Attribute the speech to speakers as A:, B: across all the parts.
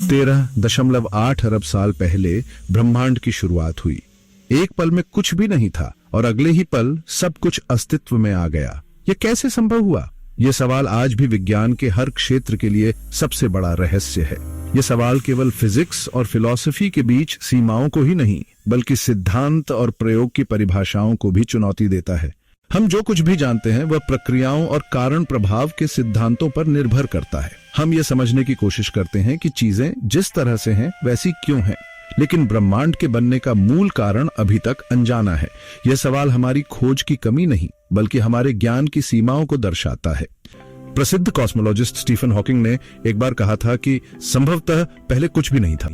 A: 13.8 अरब साल पहले ब्रह्मांड की शुरुआत हुई। एक पल में कुछ भी नहीं था और अगले ही पल सब कुछ अस्तित्व में आ गया। यह कैसे संभव हुआ? यह सवाल आज भी विज्ञान के हर क्षेत्र के लिए सबसे बड़ा रहस्य है। यह सवाल केवल फिजिक्स और फिलॉसफी के बीच सीमाओं को ही नहीं, बल्कि सिद्धांत और प्रयोग की परिभाषाओं को भी चुनौती देता है। हम जो कुछ भी जानते हैं वह प्रक्रियाओं और कारण प्रभाव के सिद्धांतों पर निर्भर करता है। हम ये समझने की कोशिश करते हैं कि चीजें जिस तरह से हैं वैसी क्यों हैं, लेकिन ब्रह्मांड के बनने का मूल कारण अभी तक अनजाना है। यह सवाल हमारी खोज की कमी नहीं, बल्कि हमारे ज्ञान की सीमाओं को दर्शाता है। प्रसिद्ध कॉस्मोलॉजिस्ट स्टीफन हॉकिंग ने एक बार कहा था कि संभवतः पहले कुछ भी नहीं था।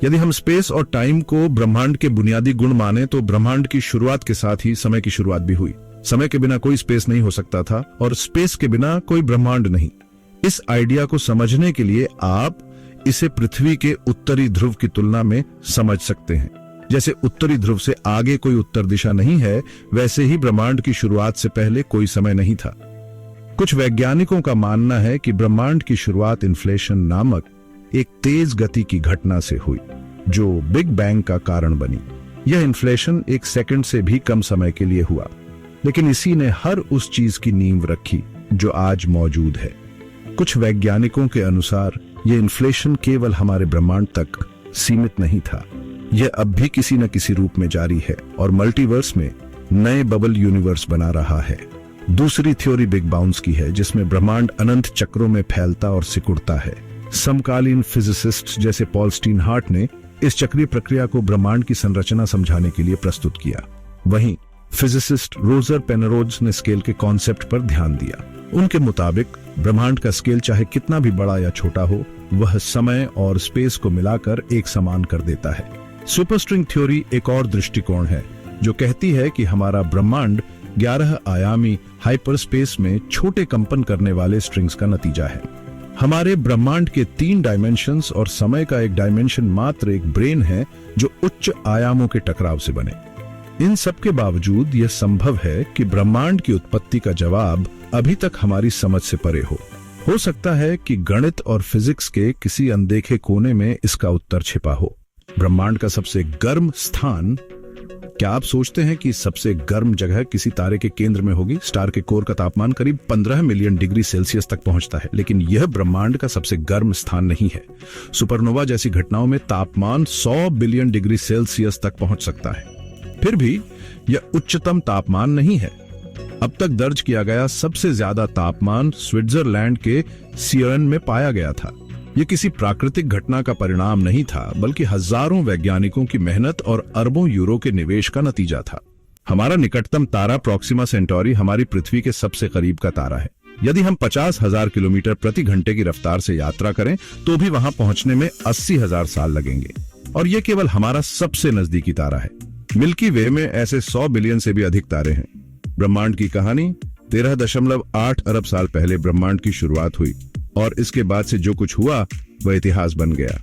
A: यदि हम स्पेस और टाइम को ब्रह्मांड के बुनियादी गुण माने तो ब्रह्मांड की शुरुआत के साथ ही समय की शुरुआत भी हुई। समय के बिना कोई स्पेस नहीं हो सकता था और स्पेस के बिना कोई ब्रह्मांड नहीं। इस आइडिया को समझने के लिए आप इसे पृथ्वी के उत्तरी ध्रुव की तुलना में समझ सकते हैं। जैसे उत्तरी ध्रुव से आगे कोई उत्तर दिशा नहीं है, वैसे ही ब्रह्मांड की शुरुआत से पहले कोई समय नहीं था। कुछ वैज्ञानिकों का मानना है कि ब्रह्मांड की शुरुआत इन्फ्लेशन नामक एक तेज गति की घटना से हुई, जो बिग बैंग का कारण बनी। यह इन्फ्लेशन एक सेकंड से भी कम समय के लिए हुआ, लेकिन इसी ने हर उस चीज की नींव रखी जो आज मौजूद है। कुछ वैज्ञानिकों के अनुसार यह इन्फ्लेशन केवल हमारे ब्रह्मांड तक सीमित नहीं था। यह अब भी किसी न किसी रूप में जारी है और मल्टीवर्स में नए बबल यूनिवर्स बना रहा है। दूसरी थ्योरी बिग बाउंस की है, जिसमें ब्रह्मांड अनंत चक्रों में फैलता और सिकुड़ता है। समकालीन फिजिसिस्ट जैसे पॉल स्टीनहार्ट ने इस चक्रीय प्रक्रिया को ब्रह्मांड की संरचना समझाने के लिए प्रस्तुत किया। वहीं फिजिसिस्ट रोजर पेनरोज ने स्केल के कॉन्सेप्ट पर ध्यान दिया। उनके मुताबिक ब्रह्मांड का स्केल चाहे कितना भी बड़ा या छोटा हो, वह समय और स्पेस को मिलाकर एक समान कर देता है। सुपरस्ट्रिंग थ्योरी एक और दृष्टिकोण है जो कहती है कि हमारा ब्रह्मांड 11 आयामी हाइपरस्पेस में छोटे कंपन करने वाले स्ट्रिंग्स का नतीजा है। हमारे ब्रह्मांड के 3 डायमेंशंस और समय का एक डायमेंशन मात्र एक ब्रेन है जो उच्च आयामों के टकराव से बने। इन सब के बावजूद यह संभव है कि ब्रह्मांड की उत्पत्ति का जवाब अभी तक हमारी समझ से परे हो। हो सकता है कि गणित और फिजिक्स के किसी अनदेखे कोने में इसका उत्तर छिपा हो। ब्रह्मांड का सबसे गर्म स्थान, क्या आप सोचते हैं कि सबसे गर्म जगह किसी तारे के केंद्र में होगी? स्टार के कोर का तापमान करीब 15 मिलियन डिग्री सेल्सियस तक पहुंचता है, लेकिन यह ब्रह्मांड का सबसे गर्म स्थान नहीं है। सुपरनोवा जैसी घटनाओं में तापमान 100 बिलियन डिग्री सेल्सियस तक पहुंच सकता है। फिर भी यह उच्चतम तापमान नहीं है। अब तक दर्ज किया गया सबसे ज्यादा तापमान स्विट्जरलैंड के सियर्न में पाया गया था। यह किसी प्राकृतिक घटना का परिणाम नहीं था, बल्कि हजारों वैज्ञानिकों की मेहनत और अरबों यूरो के निवेश का नतीजा था। हमारा निकटतम तारा प्रोक्सिमा सेंटोरी हमारी पृथ्वी के सबसे करीब का तारा है। यदि हम 50,000 किलोमीटर प्रति घंटे की रफ्तार से यात्रा करें तो भी वहां पहुंचने में 80,000 साल लगेंगे, और यह केवल हमारा सबसे नजदीकी तारा है। मिल्की वे में ऐसे 100 बिलियन से भी अधिक तारे हैं। ब्रह्मांड की कहानी 13.8 अरब साल पहले ब्रह्मांड की शुरुआत हुई, और इसके बाद से जो कुछ हुआ वह इतिहास बन गया।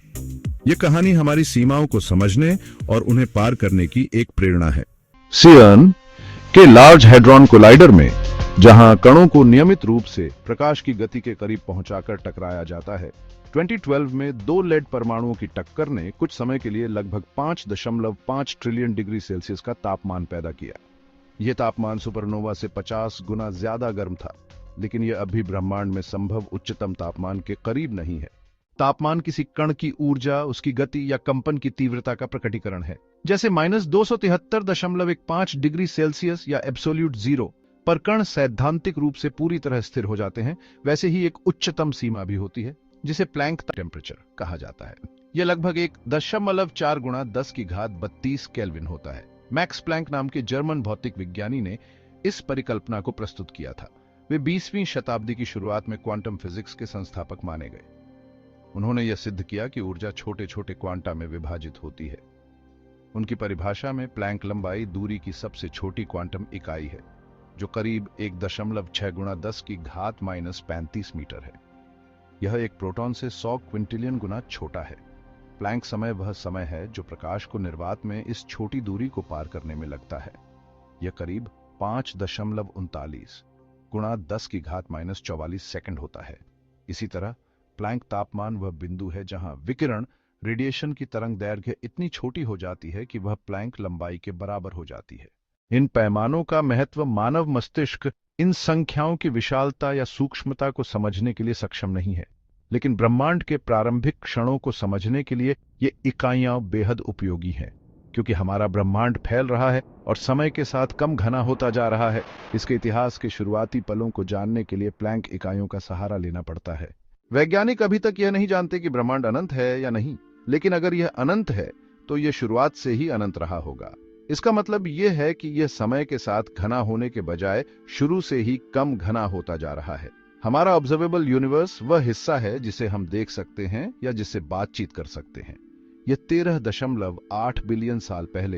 A: यह कहानी हमारी सीमाओं को समझने और उन्हें पार करने की एक प्रेरणा है।
B: सियर्न के लार्ज हैड्रॉन कोलाइडर में, जहां कणों को नियमित रूप से प्रकाश की गति के करीब पहुंचाकर टकराया जाता है, 2012 में 2 लेड परमाणुओं की टक्कर ने कुछ समय के लिए लगभग 5.5 ट्रिलियन डिग्री सेल्सियस का तापमान पैदा किया। यह तापमान सुपरनोवा से 50 गुना ज्यादा गर्म था, लेकिन यह अभी ब्रह्मांड में संभव उच्चतम तापमान के करीब नहीं है। तापमान किसी कण की ऊर्जा, उसकी गति या कंपन की तीव्रता का प्रकटीकरण है। जैसे -273.15 डिग्री सेल्सियस या एब्सोल्यूट जीरो पर कण सैद्धांतिक रूप से पूरी तरह स्थिर हो जाते हैं, वैसे ही एक उच्चतम सीमा भी होती है जिसे प्लैंक टेम्परेचर कहा जाता है। यह लगभग 1.4 गुणा 10 की घात 32 केल्विन होता है। मैक्स प्लैंक नाम के जर्मन भौतिक विज्ञानी ने इस परिकल्पना को प्रस्तुत किया था। वे 20वीं शताब्दी की शुरुआत में क्वांटम फिजिक्स के संस्थापक माने गए। उन्होंने यह सिद्ध किया कि ऊर्जा छोटे छोटे क्वांटा में विभाजित होती है। उनकी परिभाषा में प्लैंक लंबाई दूरी की सबसे छोटी क्वांटम इकाई है, जो करीब 1.6 गुणा 10 की घात -35 मीटर है। यह एक प्रोटॉन से 100 क्विंटिलियन गुना छोटा है। प्लैंक समय वह समय है जो प्रकाश को निर्वात में इस छोटी दूरी को पार करने में लगता है। यह करीब 5.39 गुणा 10 की घात -44 सेकंड होता है। इसी तरह प्लैंक तापमान वह बिंदु है जहां विकिरण रेडिएशन की तरंग दैर्घ्य इतनी छोटी हो जाती है कि वह प्लैंक लंबाई के बराबर हो जाती है। इन पैमानों का महत्व मानव मस्तिष्क इन संख्याओं की विशालता या सूक्ष्मता को समझने के लिए सक्षम नहीं है, लेकिन ब्रह्मांड के प्रारंभिक क्षणों को समझने के लिए ये इकाइयां बेहद उपयोगी हैं। क्योंकि हमारा ब्रह्मांड फैल रहा है और समय के साथ कम घना होता जा रहा है, इसके इतिहास के शुरुआती पलों को जानने के लिए प्लैंक इकाइयों का सहारा लेना पड़ता है। वैज्ञानिक अभी तक यह नहीं जानते कि ब्रह्मांड अनंत है या नहीं, लेकिन अगर यह अनंत है तो यह शुरुआत से ही अनंत रहा होगा। इसका मतलब यह है कि यह समय के साथ घना होने के बजाय शुरू से ही कम घना होता जा रहा है। हमारा ऑब्जर्वेबल यूनिवर्स वह हिस्सा है जिसे हम देख सकते हैं या जिससे बातचीत कर सकते हैं। यह 13.8 बिलियन साल पहले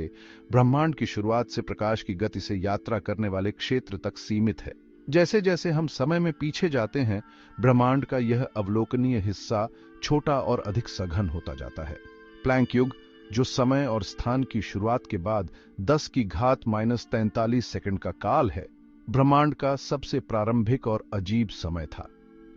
B: ब्रह्मांड की शुरुआत से प्रकाश की गति से यात्रा करने वाले क्षेत्र तक सीमित है। जैसे जैसे हम समय में पीछे जाते हैं, ब्रह्मांड का यह अवलोकनीय हिस्सा छोटा और अधिक सघन होता जाता है। प्लैंक युग, जो समय और स्थान की शुरुआत के बाद 10⁻43 सेकंड का काल है, ब्रह्मांड का सबसे प्रारंभिक और अजीब समय था।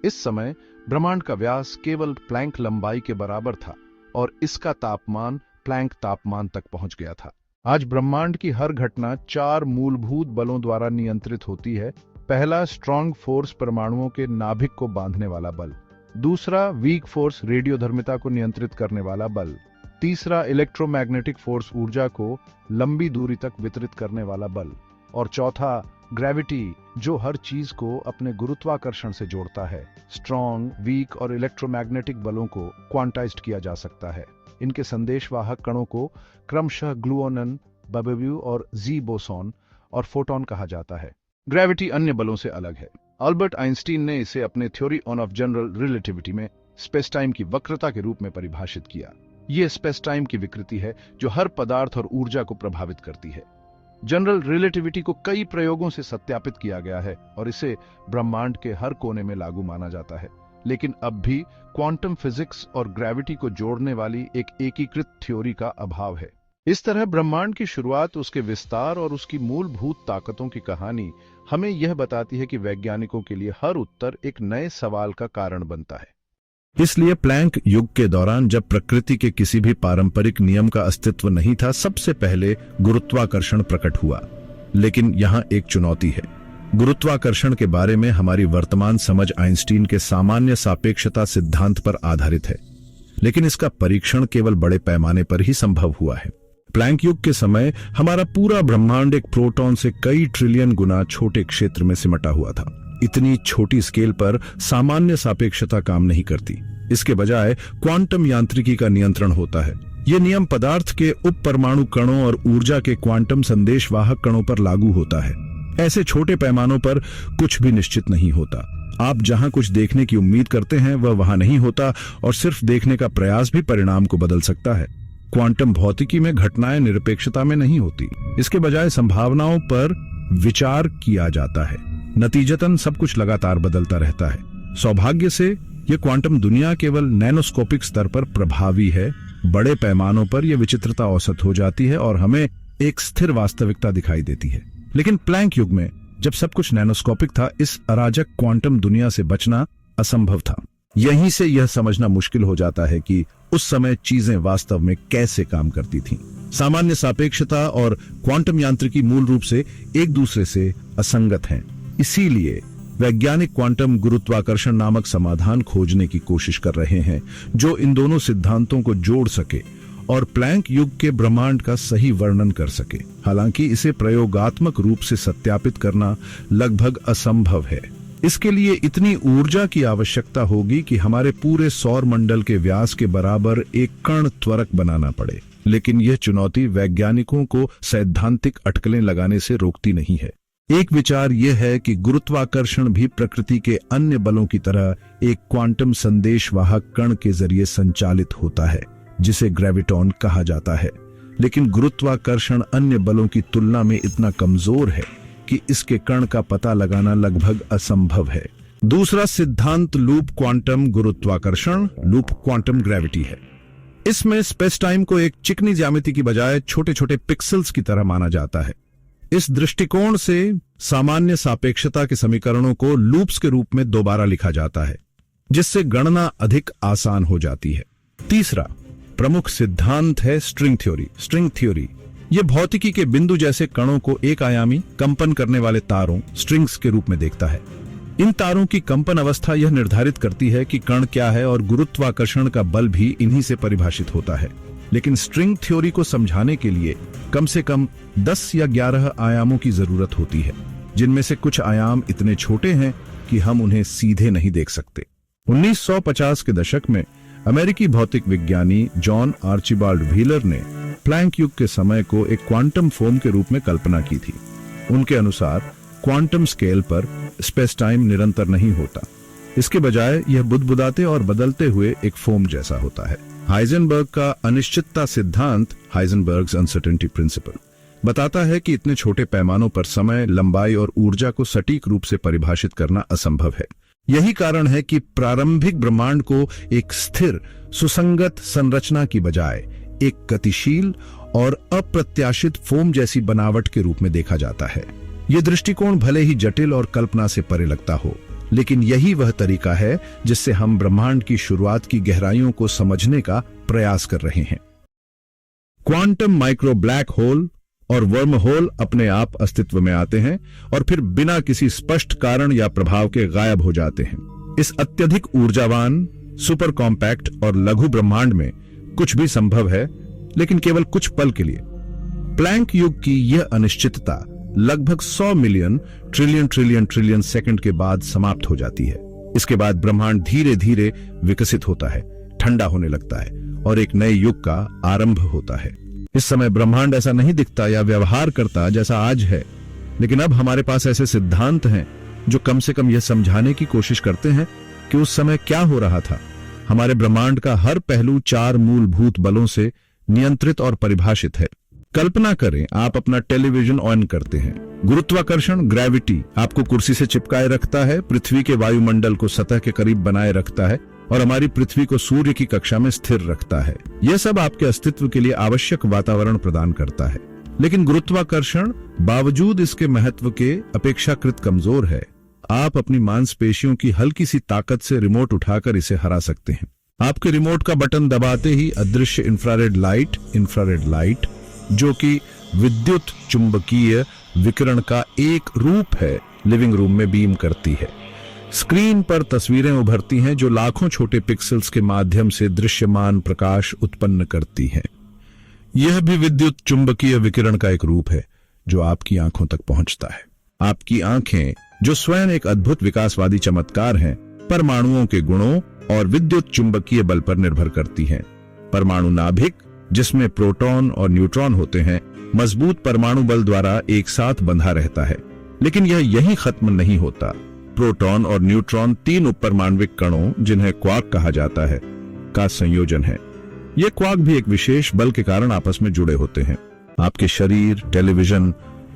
B: इस समय ब्रह्मांड का व्यास केवल प्लैंक लंबाई के बराबर था और इसका तापमान प्लैंक तापमान तक पहुंच गया था। आज ब्रह्मांड की हर घटना 4 मूलभूत बलों द्वारा नियंत्रित होती है। पहला, स्ट्रॉन्ग फोर्स, परमाणुओं के नाभिक को बांधने वाला बल। दूसरा, वीक फोर्स, रेडियोधर्मिता को नियंत्रित करने वाला बल। तीसरा, इलेक्ट्रोमैग्नेटिक फोर्स, ऊर्जा को लंबी दूरी तक वितरित करने वाला बल। और चौथा, ग्रेविटी, जो हर चीज को अपने गुरुत्वाकर्षण से जोड़ता है। स्ट्रॉन्ग, वीक और इलेक्ट्रोमैग्नेटिक बलों को क्वांटाइज्ड किया जा सकता है। इनके संदेशवाहक कणों को क्रमशः ग्लूओनन, बबेव्यू और जी बोसॉन और फोटॉन कहा जाता है। ग्रेविटी अन्य बलों से अलग है। अल्बर्ट आइंस्टीन ने इसे अपने थ्योरी ऑफ जनरल रिलेटिविटी में स्पेस टाइम की वक्रता के रूप में परिभाषित किया। यह स्पेस टाइम की विकृति है जो हर पदार्थ और ऊर्जा को प्रभावित करती है। जनरल रिलेटिविटी को कई प्रयोगों से सत्यापित किया गया है और इसे ब्रह्मांड के हर कोने में लागू माना जाता है, लेकिन अब भी क्वांटम फिजिक्स और ग्रेविटी को जोड़ने वाली एक एकीकृत थ्योरी का अभाव है। इस तरह ब्रह्मांड की शुरुआत, उसके विस्तार और उसकी मूलभूत ताकतों की कहानी हमें यह बताती है कि वैज्ञानिकों के लिए हर उत्तर एक नए सवाल का कारण बनता है।
A: इसलिए प्लैंक युग के दौरान, जब प्रकृति के किसी भी पारंपरिक नियम का अस्तित्व नहीं था, सबसे पहले गुरुत्वाकर्षण प्रकट हुआ। लेकिन यहां एक चुनौती है। गुरुत्वाकर्षण के बारे में हमारी वर्तमान समझ आइंस्टीन के सामान्य सापेक्षता सिद्धांत पर आधारित है, लेकिन इसका परीक्षण केवल बड़े पैमाने पर ही संभव हुआ है। प्लैंक युग के समय हमारा पूरा ब्रह्मांड एक प्रोटॉन से कई ट्रिलियन गुना छोटे क्षेत्र में सिमटा हुआ था। इतनी छोटी स्केल पर सामान्य सापेक्षता काम नहीं करती। इसके बजाय क्वांटम यांत्रिकी का नियंत्रण होता है। यह नियम पदार्थ के उप परमाणु कणों और ऊर्जा के क्वांटम संदेशवाहक कणों पर लागू होता है। ऐसे छोटे पैमानों पर कुछ भी निश्चित नहीं होता। आप जहां कुछ देखने की उम्मीद करते हैं वह वहां नहीं होता, और सिर्फ देखने का प्रयास भी परिणाम को बदल सकता है। क्वांटम भौतिकी में घटनाएं निरपेक्षता में नहीं होती। इसके बजाय संभावनाओं पर विचार किया जाता है। नतीजतन सब कुछ लगातार बदलता रहता है। सौभाग्य से यह क्वांटम दुनिया केवल नैनोस्कोपिक स्तर पर प्रभावी है। बड़े पैमानों पर यह विचित्रता औसत हो जाती है और हमें एक स्थिर वास्तविकता दिखाई देती है। लेकिन प्लैंक युग में, जब सब कुछ नैनोस्कोपिक था, इस अराजक क्वांटम दुनिया से बचना असंभव था। यहीं से यह समझना मुश्किल हो जाता है कि उस समय चीजें वास्तव में कैसे काम करती थीं। सामान्य सापेक्षता और क्वांटम यांत्रिकी मूल रूप से एक दूसरे से असंगत हैं। इसीलिए वैज्ञानिक क्वांटम गुरुत्वाकर्षण नामक समाधान खोजने की कोशिश कर रहे हैं जो इन दोनों सिद्धांतों को जोड़ सके और प्लैंक युग के ब्रह्मांड का सही वर्णन कर सके। हालांकि इसे प्रयोगात्मक रूप से सत्यापित करना लगभग असंभव है। इसके लिए इतनी ऊर्जा की आवश्यकता होगी कि हमारे पूरे सौर मंडल के व्यास के बराबर एक कण त्वरक बनाना पड़े। लेकिन यह चुनौती वैज्ञानिकों को सैद्धांतिक अटकलें लगाने से रोकती नहीं है। एक विचार यह है कि गुरुत्वाकर्षण भी प्रकृति के अन्य बलों की तरह एक क्वांटम संदेशवाहक कण के जरिए संचालित होता है, जिसे ग्रेविटॉन कहा जाता है। लेकिन गुरुत्वाकर्षण अन्य बलों की तुलना में इतना कमजोर है कि इसके कण का पता लगाना लगभग असंभव है। दूसरा सिद्धांत लूप क्वांटम गुरुत्वाकर्षण, लूप क्वांटम ग्रेविटी है। इसमें स्पेस टाइम को एक चिकनी ज्यामिति की बजाय छोटे छोटे पिक्सेल्स की तरह माना जाता है। इस दृष्टिकोण से सामान्य सापेक्षता के समीकरणों को लूप्स के रूप में दोबारा लिखा जाता है। जिससे गणना अधिक आसान हो जाती है। तीसरा प्रमुख सिद्धांत है स्ट्रिंग थ्योरी। स्ट्रिंग थ्योरी यह भौतिकी के बिंदु जैसे कणों को एक आयामी कंपन करने वाले तारों स्ट्रिंग्स के रूप में देखता है। इन तारों की कंपन अवस्था यह निर्धारित करती है कि कण क्या है और गुरुत्वाकर्षण का बल भी इन्हीं से परिभाषित होता है। लेकिन स्ट्रिंग थ्योरी को समझाने के लिए कम से कम 10 या 11 आयामों की जरूरत होती है, जिनमें से कुछ आयाम इतने छोटे हैं कि हम उन्हें सीधे नहीं देख सकते। 1950 के दशक में अमेरिकी भौतिक विज्ञानी जॉन आर्चिबाल्ड व्हीलर ने प्लैंक युग के समय को एक क्वांटम फोम के रूप में कल्पना की थी। उनके अनुसार क्वांटम स्केल पर स्पेस टाइम निरंतर नहीं होता, इसके बजाय यह बुदबुदाते और बदलते हुए एक फोम जैसा होता है। हाइजेनबर्ग का अनिश्चितता सिद्धांत, हाइजेनबर्ग्स अनसर्टेनिटी प्रिंसिपल, बताता है कि इतने छोटे पैमानों पर समय, लंबाई और ऊर्जा को सटीक रूप से परिभाषित करना असंभव है। यही कारण है कि प्रारंभिक ब्रह्मांड को एक स्थिर, सुसंगत संरचना की बजाय एक गतिशील और अप्रत्याशित फोम जैसी बनावट के रूप में देखा जाता है। यह दृष्टिकोण भले ही जटिल और कल्पना से परे लगता हो, लेकिन यही वह तरीका है जिससे हम ब्रह्मांड की शुरुआत की गहराइयों को समझने का प्रयास कर रहे हैं। क्वांटम माइक्रो ब्लैक होल और वर्म होल अपने आप अस्तित्व में आते हैं और फिर बिना किसी स्पष्ट कारण या प्रभाव के गायब हो जाते हैं। इस अत्यधिक ऊर्जावान, सुपर कॉम्पैक्ट और लघु ब्रह्मांड में कुछ भी संभव है, लेकिन केवल कुछ पल के लिए। प्लैंक युग की यह अनिश्चितता लगभग 100 million trillion trillion trillion second के बाद समाप्त हो जाती है। इसके बाद ब्रह्मांड धीरे धीरे विकसित होता है, ठंडा होने लगता है और एक नए युग का आरंभ होता है। इस समय ब्रह्मांड ऐसा नहीं दिखता या व्यवहार करता जैसा आज है, लेकिन अब हमारे पास ऐसे सिद्धांत हैं जो कम से कम यह समझाने की कोशिश करते हैं कि उस समय क्या हो रहा था। हमारे ब्रह्मांड का हर पहलू 4 मूलभूत बलों से नियंत्रित और परिभाषित है। कल्पना करें, आप अपना टेलीविजन ऑन करते हैं। गुरुत्वाकर्षण, ग्रेविटी, आपको कुर्सी से चिपकाए रखता है, पृथ्वी के वायुमंडल को सतह के करीब बनाए रखता है और हमारी पृथ्वी को सूर्य की कक्षा में स्थिर रखता है। यह सब आपके अस्तित्व के लिए आवश्यक वातावरण प्रदान करता है। लेकिन गुरुत्वाकर्षण बावजूद इसके महत्व के अपेक्षाकृत कमजोर है। आप अपनी मांसपेशियों की हल्की सी ताकत से रिमोट उठाकर इसे हरा सकते हैं। आपके रिमोट का बटन दबाते ही अदृश्य इंफ्रारेड लाइट, जो कि विद्युत चुंबकीय विकिरण का एक रूप है, लिविंग रूम में बीम करती है। स्क्रीन पर तस्वीरें उभरती हैं जो लाखों छोटे पिक्सेल्स के माध्यम से दृश्यमान प्रकाश उत्पन्न करती हैं। यह भी विद्युत चुंबकीय विकिरण का एक रूप है जो आपकी आंखों तक पहुंचता है। आपकी आंखें, जो स्वयं एक अद्भुत विकासवादी चमत्कार हैं, परमाणुओं के गुणों और विद्युत चुंबकीय बल पर निर्भर करती हैं। परमाणु नाभिक, जिसमें प्रोटॉन और न्यूट्रॉन होते हैं, मजबूत परमाणु बल द्वारा एक साथ बंधा रहता है। लेकिन यह यहीं खत्म नहीं होता। प्रोटॉन और न्यूट्रॉन 3 उपपरमाण्विक कणों, जिन्हें क्वार्क कहा जाता है, का संयोजन है। ये क्वार्क भी एक विशेष बल के कारण आपस में जुड़े होते हैं। आपके शरीर, टेलीविजन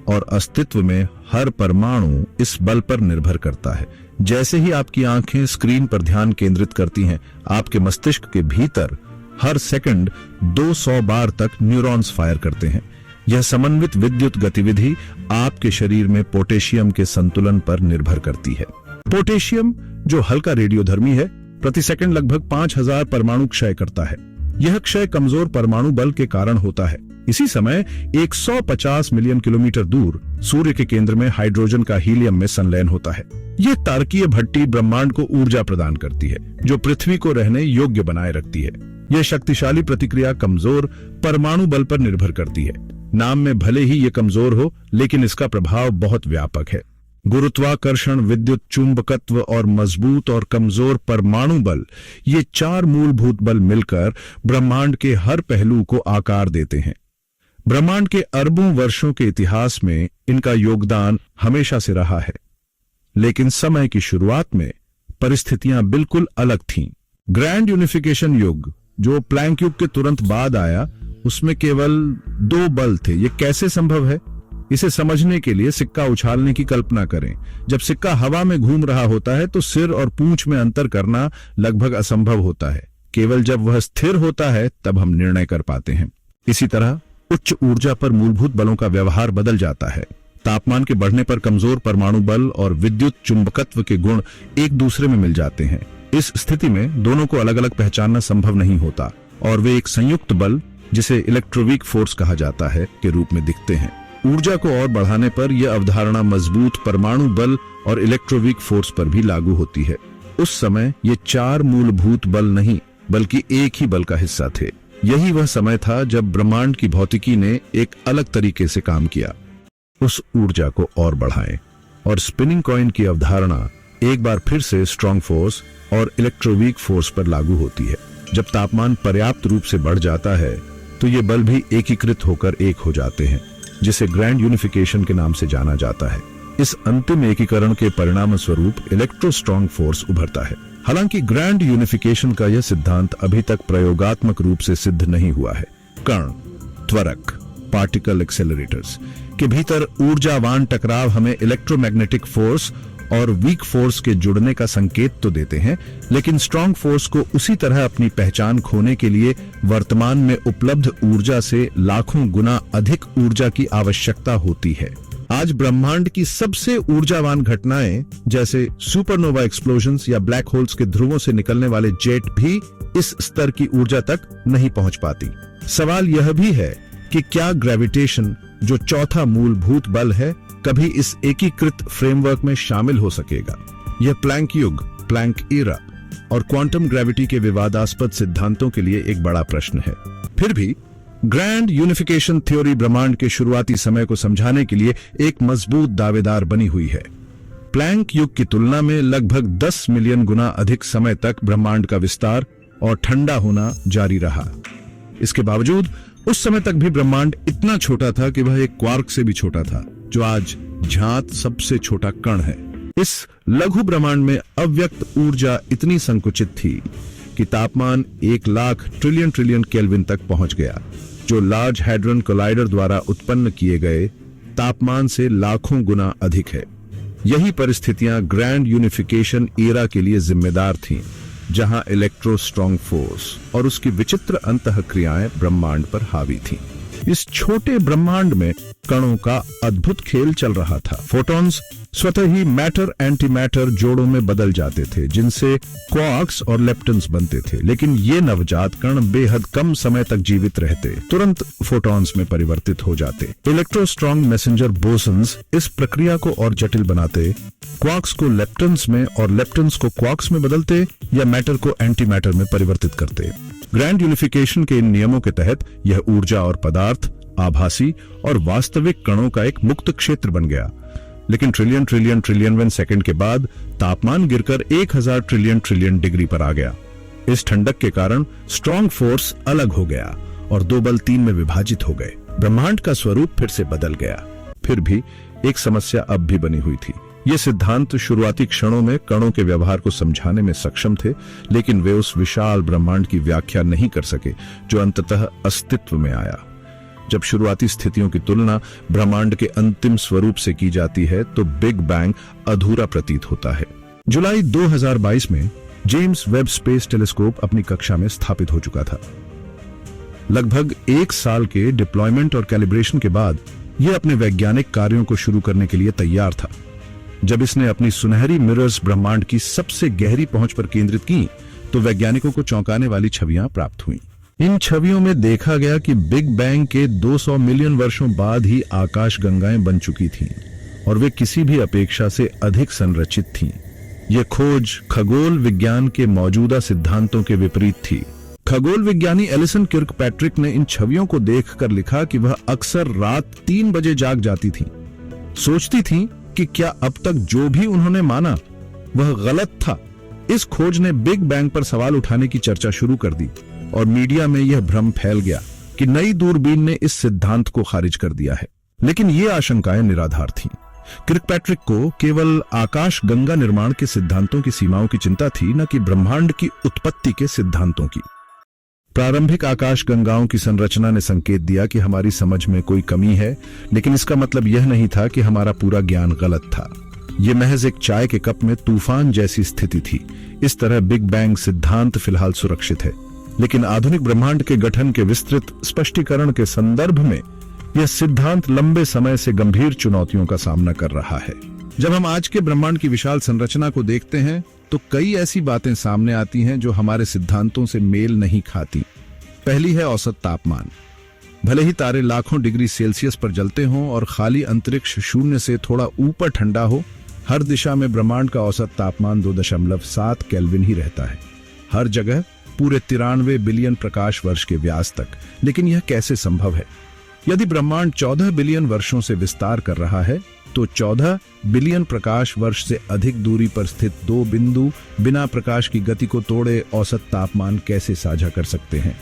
A: और अस्तित्व में हर परमाणु इस बल पर निर्भर करता है। जैसे ही आपकी आंखें स्क्रीन पर ध्यान केंद्रित करती हैं, आपके मस्तिष्क के भीतर हर सेकंड 200 बार तक न्यूरॉन्स फायर करते हैं। यह समन्वित विद्युत गतिविधि आपके शरीर में पोटेशियम के संतुलन पर निर्भर करती है। पोटेशियम, जो हल्का रेडियोधर्मी है, प्रति सेकंड लगभग 5000 परमाणु क्षय करता है। यह क्षय कमजोर परमाणु बल के कारण होता है। इसी समय 150 मिलियन किलोमीटर दूर सूर्य के केंद्र में हाइड्रोजन का हीलियम में संलयन होता है। यह तारकीय भट्टी ब्रह्मांड को ऊर्जा प्रदान करती है, जो पृथ्वी को रहने योग्य बनाए रखती है। यह शक्तिशाली प्रतिक्रिया कमजोर परमाणु बल पर निर्भर करती है। नाम में भले ही यह कमजोर हो, लेकिन इसका प्रभाव बहुत व्यापक है। गुरुत्वाकर्षण, विद्युत चुंबकत्व और मजबूत और कमजोर परमाणु बल, ये 4 मूलभूत बल मिलकर ब्रह्मांड के हर पहलू को आकार देते हैं। ब्रह्मांड के अरबों वर्षों के इतिहास में इनका योगदान हमेशा से रहा है, लेकिन समय की शुरुआत में परिस्थितियां बिल्कुल अलग थीं। ग्रैंड यूनिफिकेशन युग, जो प्लैंक युग के तुरंत बाद आया, उसमें केवल 2 बल थे। यह कैसे संभव है? इसे समझने के लिए सिक्का उछालने की कल्पना करें। जब सिक्का हवा में घूम रहा होता है तो सिर और पूंछ में अंतर करना लगभग असंभव होता है। केवल जब वह स्थिर होता है तब हम निर्णय कर पाते हैं। इसी तरह उच्च ऊर्जा पर मूलभूत बलों का व्यवहार बदल जाता है। तापमान के बढ़ने पर कमजोर परमाणु बल और विद्युत चुंबकत्व के गुण एक दूसरे में मिल जाते हैं। इस स्थिति में दोनों को अलग अलग पहचानना संभव नहीं होता और वे एक संयुक्त बल, जिसे इलेक्ट्रोवीक फोर्स कहा जाता है, के रूप में दिखते हैं। ऊर्जा को और बढ़ाने पर यह अवधारणा मजबूत परमाणु बल और इलेक्ट्रोवीक फोर्स पर भी लागू होती है। उस समय ये 4 मूलभूत बल नहीं बल्कि एक ही बल का हिस्सा थे। यही वह समय था जब ब्रह्मांड की भौतिकी ने एक अलग तरीके से काम किया। उस ऊर्जा को और बढ़ाएं और स्पिनिंग कॉइन की अवधारणा एक बार फिर से स्ट्रॉन्ग फोर्स और इलेक्ट्रोवीक फोर्स पर लागू होती है। जब तापमान पर्याप्त रूप से बढ़ जाता है तो ये बल भी एकीकृत होकर एक हो जाते हैं, जिसे ग्रैंड यूनिफिकेशन के नाम से जाना जाता है। इस अंतिम एकीकरण के परिणाम स्वरूप इलेक्ट्रोस्ट्रॉन्ग फोर्स उभरता है। हालांकि ग्रैंड यूनिफिकेशन का यह सिद्धांत अभी तक प्रयोगात्मक रूप से सिद्ध नहीं हुआ है। कण, त्वरक, पार्टिकल एक्सेलरेटर्स के भीतर ऊर्जावान टकराव हमें इलेक्ट्रोमैग्नेटिक फोर्स और वीक फोर्स के जुड़ने का संकेत तो देते हैं, लेकिन स्ट्रॉन्ग फोर्स को उसी तरह अपनी पहचान खोने के लिए वर्तमान में उपलब्ध ऊर्जा से लाखों गुना अधिक ऊर्जा की आवश्यकता होती है। आज ब्रह्मांड की सबसे ऊर्जावान घटनाएं जैसे सुपरनोवा एक्सप्लोजन्स या ब्लैक होल्स के ध्रुवों से निकलने वाले जेट भी इस स्तर की ऊर्जा तक नहीं पहुंच पाती। सवाल यह भी है कि क्या ग्रेविटेशन, जो चौथा मूलभूत बल है, कभी इस एकीकृत फ्रेमवर्क में शामिल हो सकेगा? यह प्लैंक युग, प्लैंक एरा और क्वांटम ग्रेविटी के विवादास्पद सिद्धांतों के लिए एक बड़ा प्रश्न है। फिर भी ग्रैंड यूनिफिकेशन थ्योरी ब्रह्मांड के शुरुआती समय को समझाने के लिए एक मजबूत दावेदार बनी हुई है। प्लैंक युग की तुलना में लगभग 10 मिलियन गुना अधिक समय तक ब्रह्मांड का विस्तार और ठंडा होना जारी रहा। इसके बावजूद उस समय तक भी ब्रह्मांड इतना छोटा था कि वह एक क्वार्क से भी छोटा था, जो आज ज्ञात सबसे छोटा कण है। इस लघु ब्रह्मांड में अव्यक्त ऊर्जा इतनी संकुचित थी कि तापमान 1 लाख ट्रिलियन केल्विन तक पहुंच गया, जो लार्ज हैड्रन कोलाइडर द्वारा उत्पन्न किए गए तापमान से लाखों गुना अधिक है। यही परिस्थितियां ग्रैंड यूनिफिकेशन एरा के लिए जिम्मेदार थीं, जहां इलेक्ट्रोस्ट्रॉन्ग फोर्स और उसकी विचित्र अंतःक्रियाएं ब्रह्मांड पर हावी थीं। इस छोटे ब्रह्मांड में कणों का अद्भुत खेल चल रहा था। फोटॉन्स स्वतः ही मैटर एंटी मैटर जोड़ों में बदल जाते थे, जिनसे क्वार्क्स और लेप्टन्स बनते थे। लेकिन ये नवजात कण बेहद कम समय तक जीवित रहते, तुरंत फोटॉन्स में परिवर्तित हो जाते। इलेक्ट्रोस्ट्रॉन्ग मैसेंजर बोसन्स इस प्रक्रिया को और जटिल बनाते, क्वार्क्स को लेप्टन्स में और लेप्टन्स को क्वार्क्स में बदलते या मैटर को एंटी मैटर में परिवर्तित करते। ग्रैंड यूनिफिकेशन के इन नियमों के तहत यह ऊर्जा और पदार्थ, आभासी और वास्तविक कणों का एक मुक्त क्षेत्र बन गया। लेकिन ट्रिलियन सेकंड के बाद तापमान गिरकर 1000 ट्रिलियन डिग्री पर आ गया। इस ठंडक के कारण स्ट्रॉन्ग फोर्स अलग हो गया और 2 बल 3 में विभाजित हो गए। ब्रह्मांड का स्वरूप फिर से बदल गया। फिर भी एक समस्या अब भी बनी हुई थी। ये सिद्धांत शुरुआती क्षणों में कणों के व्यवहार को समझाने में सक्षम थे, लेकिन वे उस विशाल ब्रह्मांड की व्याख्या नहीं कर सके जो अंततः अस्तित्व में आया। जब शुरुआती स्थितियों की तुलना ब्रह्मांड के अंतिम स्वरूप से की जाती है तो बिग बैंग अधूरा प्रतीत होता है। जुलाई 2022 में जेम्स वेब स्पेस टेलीस्कोप अपनी कक्षा में स्थापित हो चुका था। लगभग 1 साल के डिप्लॉयमेंट और कैलिब्रेशन के बाद यह अपने वैज्ञानिक कार्यों को शुरू करने के लिए तैयार था। जब इसने अपनी सुनहरी मिरर्स ब्रह्मांड की सबसे गहरी पहुंच पर केंद्रित की तो वैज्ञानिकों को चौंकाने वाली छवियां प्राप्त हुईं। इन छवियों में देखा गया कि बिग बैंग के 200 मिलियन वर्षों बाद ही आकाश गंगाएं बन चुकी थीं और वे किसी भी अपेक्षा से अधिक संरचित थीं। यह खोज खगोल विज्ञान के मौजूदा सिद्धांतों के विपरीत थी। खगोल विज्ञानी एलिसन किर्कपैट्रिक ने इन छवियों को देखकर लिखा कि वह अक्सर रात 3 बजे जाग जाती थीं। सोचती थीं कि क्या अब तक जो भी उन्होंने माना वह गलत था। इस खोज ने बिग बैंग पर सवाल उठाने की चर्चा शुरू कर दी और मीडिया में यह भ्रम फैल गया कि नई दूरबीन ने इस सिद्धांत को खारिज कर दिया है। लेकिन ये आशंकाएं निराधार थीं। किर्कपैट्रिक को केवल आकाश गंगा निर्माण के सिद्धांतों की सीमाओं की चिंता थी, न कि ब्रह्मांड की उत्पत्ति के सिद्धांतों की। प्रारंभिक आकाश गंगाओं की संरचना ने संकेत दिया कि हमारी समझ में कोई कमी है, लेकिन इसका मतलब यह नहीं था कि हमारा पूरा ज्ञान गलत था। यह महज एक चाय के कप में तूफान जैसी स्थिति थी। इस तरह बिग बैंग सिद्धांत फिलहाल सुरक्षित है, लेकिन आधुनिक ब्रह्मांड के गठन के विस्तृत स्पष्टीकरण के संदर्भ में यह सिद्धांत लंबे समय से गंभीर चुनौतियों का सामना कर रहा है। जब हम आज के ब्रह्मांड की विशाल संरचना को देखते हैं तो कई ऐसी बातें सामने आती हैं जो हमारे सिद्धांतों से मेल नहीं खाती। पहली है औसत तापमान। भले ही तारे लाखों डिग्री सेल्सियस पर जलते हों और खाली अंतरिक्ष शून्य से थोड़ा ऊपर ठंडा हो, हर दिशा में ब्रह्मांड का औसत तापमान 2.7 केल्विन ही रहता है, हर जगह पूरे 93 बिलियन प्रकाश वर्ष के व्यास तक। लेकिन यह कैसे संभव है? यदि ब्रह्मांड 14 बिलियन वर्षों से विस्तार कर रहा है, तो 14 बिलियन प्रकाश वर्ष से अधिक दूरी पर स्थित दो बिंदु बिना प्रकाश की गति को तोड़े औसत तापमान कैसे साझा कर सकते हैं?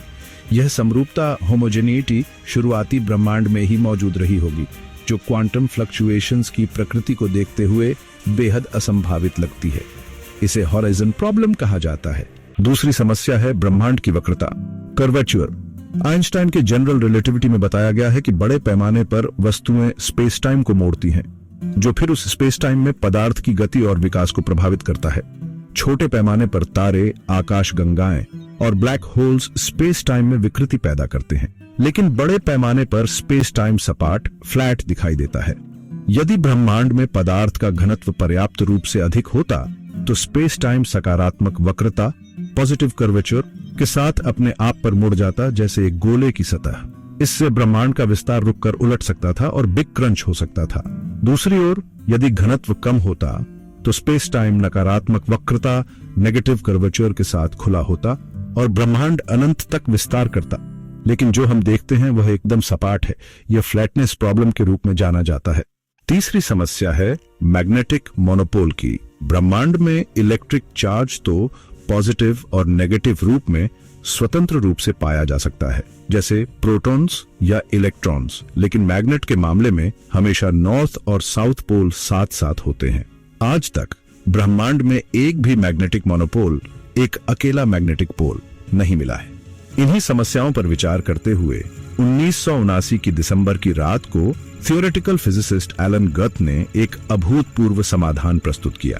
A: यह समरूपता, होमोजेनिटी शुरुआती ब्रह्मांड में ही मौजूद रही होगी, जो क्वांटम फ्लक्चुएशंस की प्रकृति को देखते हुए बेहद असंभावित लगती है। इसे हॉराइजन प्रॉब्लम कहा जाता है। दूसरी समस्या है ब्रह्मांड की वक्रता, कर्वेचर। आइंस्टाइन के जनरल रिलेटिविटी में बताया गया है कि बड़े पैमाने पर वस्तुएं स्पेस टाइम को मोड़ती हैं, जो फिर उस स्पेस टाइम में पदार्थ की गति और विकास को प्रभावित करता है। छोटे पैमाने पर तारे, आकाशगंगाएं और ब्लैक होल्स स्पेस टाइम में विकृति पैदा करते हैं, लेकिन बड़े पैमाने पर स्पेस टाइम सपाट, फ्लैट दिखाई देता है। यदि ब्रह्मांड में पदार्थ का घनत्व पर्याप्त रूप से अधिक होता, तो स्पेस टाइम सकारात्मक वक्रता, पॉजिटिव कर्वेचर के साथ अपने आप पर मुड़ जाता, जैसे एक गोले की सतह। इससे ब्रह्मांड का विस्तार रुककर उलट सकता था और बिग क्रंच हो सकता था। दूसरी ओर, यदि घनत्व कम होता, तो स्पेस टाइम नकारात्मक वक्रता, नेगेटिव कर्वेचर के साथ खुला होता और ब्रह्मांड अनंत तक विस्तार करता। लेकिन जो हम देखते हैं वह एकदम सपाट है। यह फ्लैटनेस प्रॉब्लम के रूप में जाना जाता है। तीसरी समस्या है मैग्नेटिक मोनोपोल की। ब्रह्मांड में इलेक्ट्रिक चार्ज तो पॉजिटिव और नेगेटिव रूप में स्वतंत्र रूप से पाया जा सकता है, जैसे प्रोटॉन्स या इलेक्ट्रॉन्स, लेकिन मैग्नेट के मामले में हमेशा नॉर्थ और साउथ पोल साथ साथ होते हैं। आज तक ब्रह्मांड में एक भी मैग्नेटिक मोनोपोल, एक अकेला मैग्नेटिक पोल नहीं मिला है। इन्हीं समस्याओं पर विचार करते हुए 1979 की दिसंबर की रात को थियोरेटिकल फिजिसिस्ट एलन गथ ने एक अभूतपूर्व समाधान प्रस्तुत किया।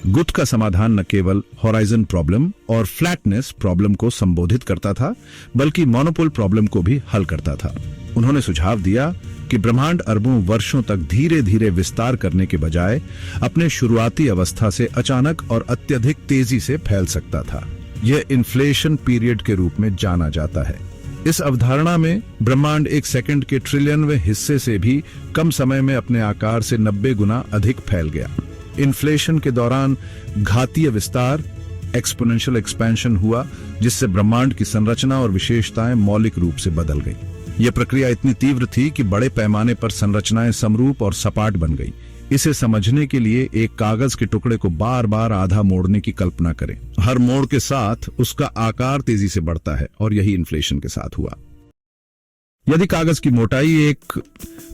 A: गुथ का समाधान न केवल हॉराइजन प्रॉब्लम और फ्लैटनेस प्रॉब्लम को संबोधित करता था, बल्कि मोनोपोल प्रॉब्लम को भी हल करता था। उन्होंने सुझाव दिया कि ब्रह्मांड अरबों वर्षों तक धीरे धीरे विस्तार करने के बजाय अपने शुरुआती अवस्था से अचानक और अत्यधिक तेजी से फैल सकता था। यह इन्फ्लेशन पीरियड के रूप में जाना जाता है। इस अवधारणा में ब्रह्मांड एक सेकंड के ट्रिलियनवें हिस्से से भी कम समय में अपने आकार से 90 गुना अधिक फैल गया। इन्फ्लेशन के दौरान घातीय विस्तार, एक्सपोनेंशियल एक्सपेंशन हुआ, जिससे ब्रह्मांड की संरचना और विशेषताएं मौलिक रूप से बदल गई। यह प्रक्रिया इतनी तीव्र थी कि बड़े पैमाने पर संरचनाएं समरूप और सपाट बन गई। इसे समझने के लिए एक कागज के टुकड़े को बार बार आधा मोड़ने की कल्पना करें। हर मोड़ के साथ उसका आकार तेजी से बढ़ता है, और यही इन्फ्लेशन के साथ हुआ। यदि कागज की मोटाई 1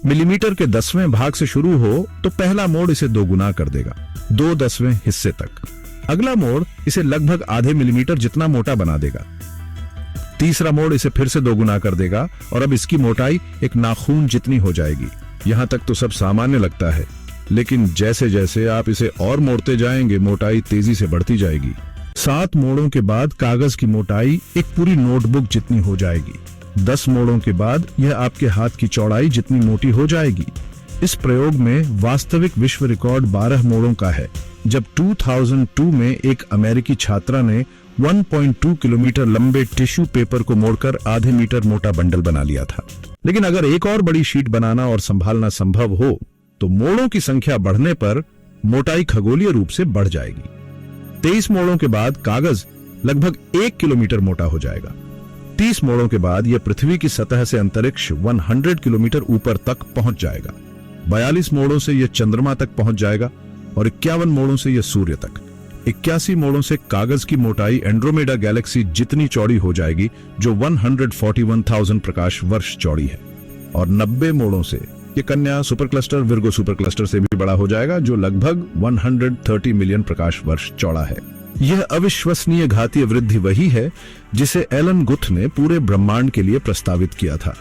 A: मिलीमीटर के 10वें भाग से शुरू हो, तो पहला मोड़ इसे 2 गुना कर देगा, 2/10वें हिस्से तक। अगला मोड़ इसे लगभग आधे मिलीमीटर जितना मोटा बना देगा। तीसरा मोड़ इसे फिर से 2 गुना कर देगा, और अब इसकी मोटाई एक नाखून जितनी हो जाएगी। यहां तक तो सब सामान्य लगता है, लेकिन जैसे जैसे आप इसे और मोड़ते जाएंगे, मोटाई तेजी से बढ़ती जाएगी। 7 मोड़ों के बाद कागज की मोटाई एक पूरी नोटबुक जितनी हो जाएगी। 10 मोड़ों के बाद यह आपके हाथ की चौड़ाई जितनी मोटी हो जाएगी। इस प्रयोग में वास्तविक विश्व रिकॉर्ड 12 मोड़ों का है, जब 2002 में एक अमेरिकी छात्रा ने 1.2 किलोमीटर लंबे टिश्यू पेपर को मोड़कर आधे मीटर मोटा बंडल बना लिया था। लेकिन अगर एक और बड़ी शीट बनाना और संभालना संभव हो, तो मोड़ों की संख्या बढ़ने पर मोटाई खगोलीय रूप से बढ़ जाएगी। 23 मोड़ों के बाद कागज लगभग 1 किलोमीटर मोटा हो जाएगा। 30 मोड़ों के बाद यह पृथ्वी की सतह से अंतरिक्ष 100 किलोमीटर ऊपर तक पहुंच जाएगा। 42 मोड़ों से यह चंद्रमा तक पहुंच जाएगा, और 51 मोड़ों से यह सूर्य तक। 81 मोड़ों से कागज की मोटाई एंड्रोमेडा गैलेक्सी जितनी चौड़ी हो जाएगी, जो 141,000 प्रकाश वर्ष चौड़ी है। और 90 मोड़ों से ये कन्या super cluster Virgo super cluster से भी बड़ा हो जाएगा, जो लगभग 130 मिलियन प्रकाश वर्ष चौड़ा है। यह अविश्वसनीय घातीय वृद्धि वही है जिसे एलन गुथ ने पूरे ब्रह्मांड के लिए प्रस्तावित किया था।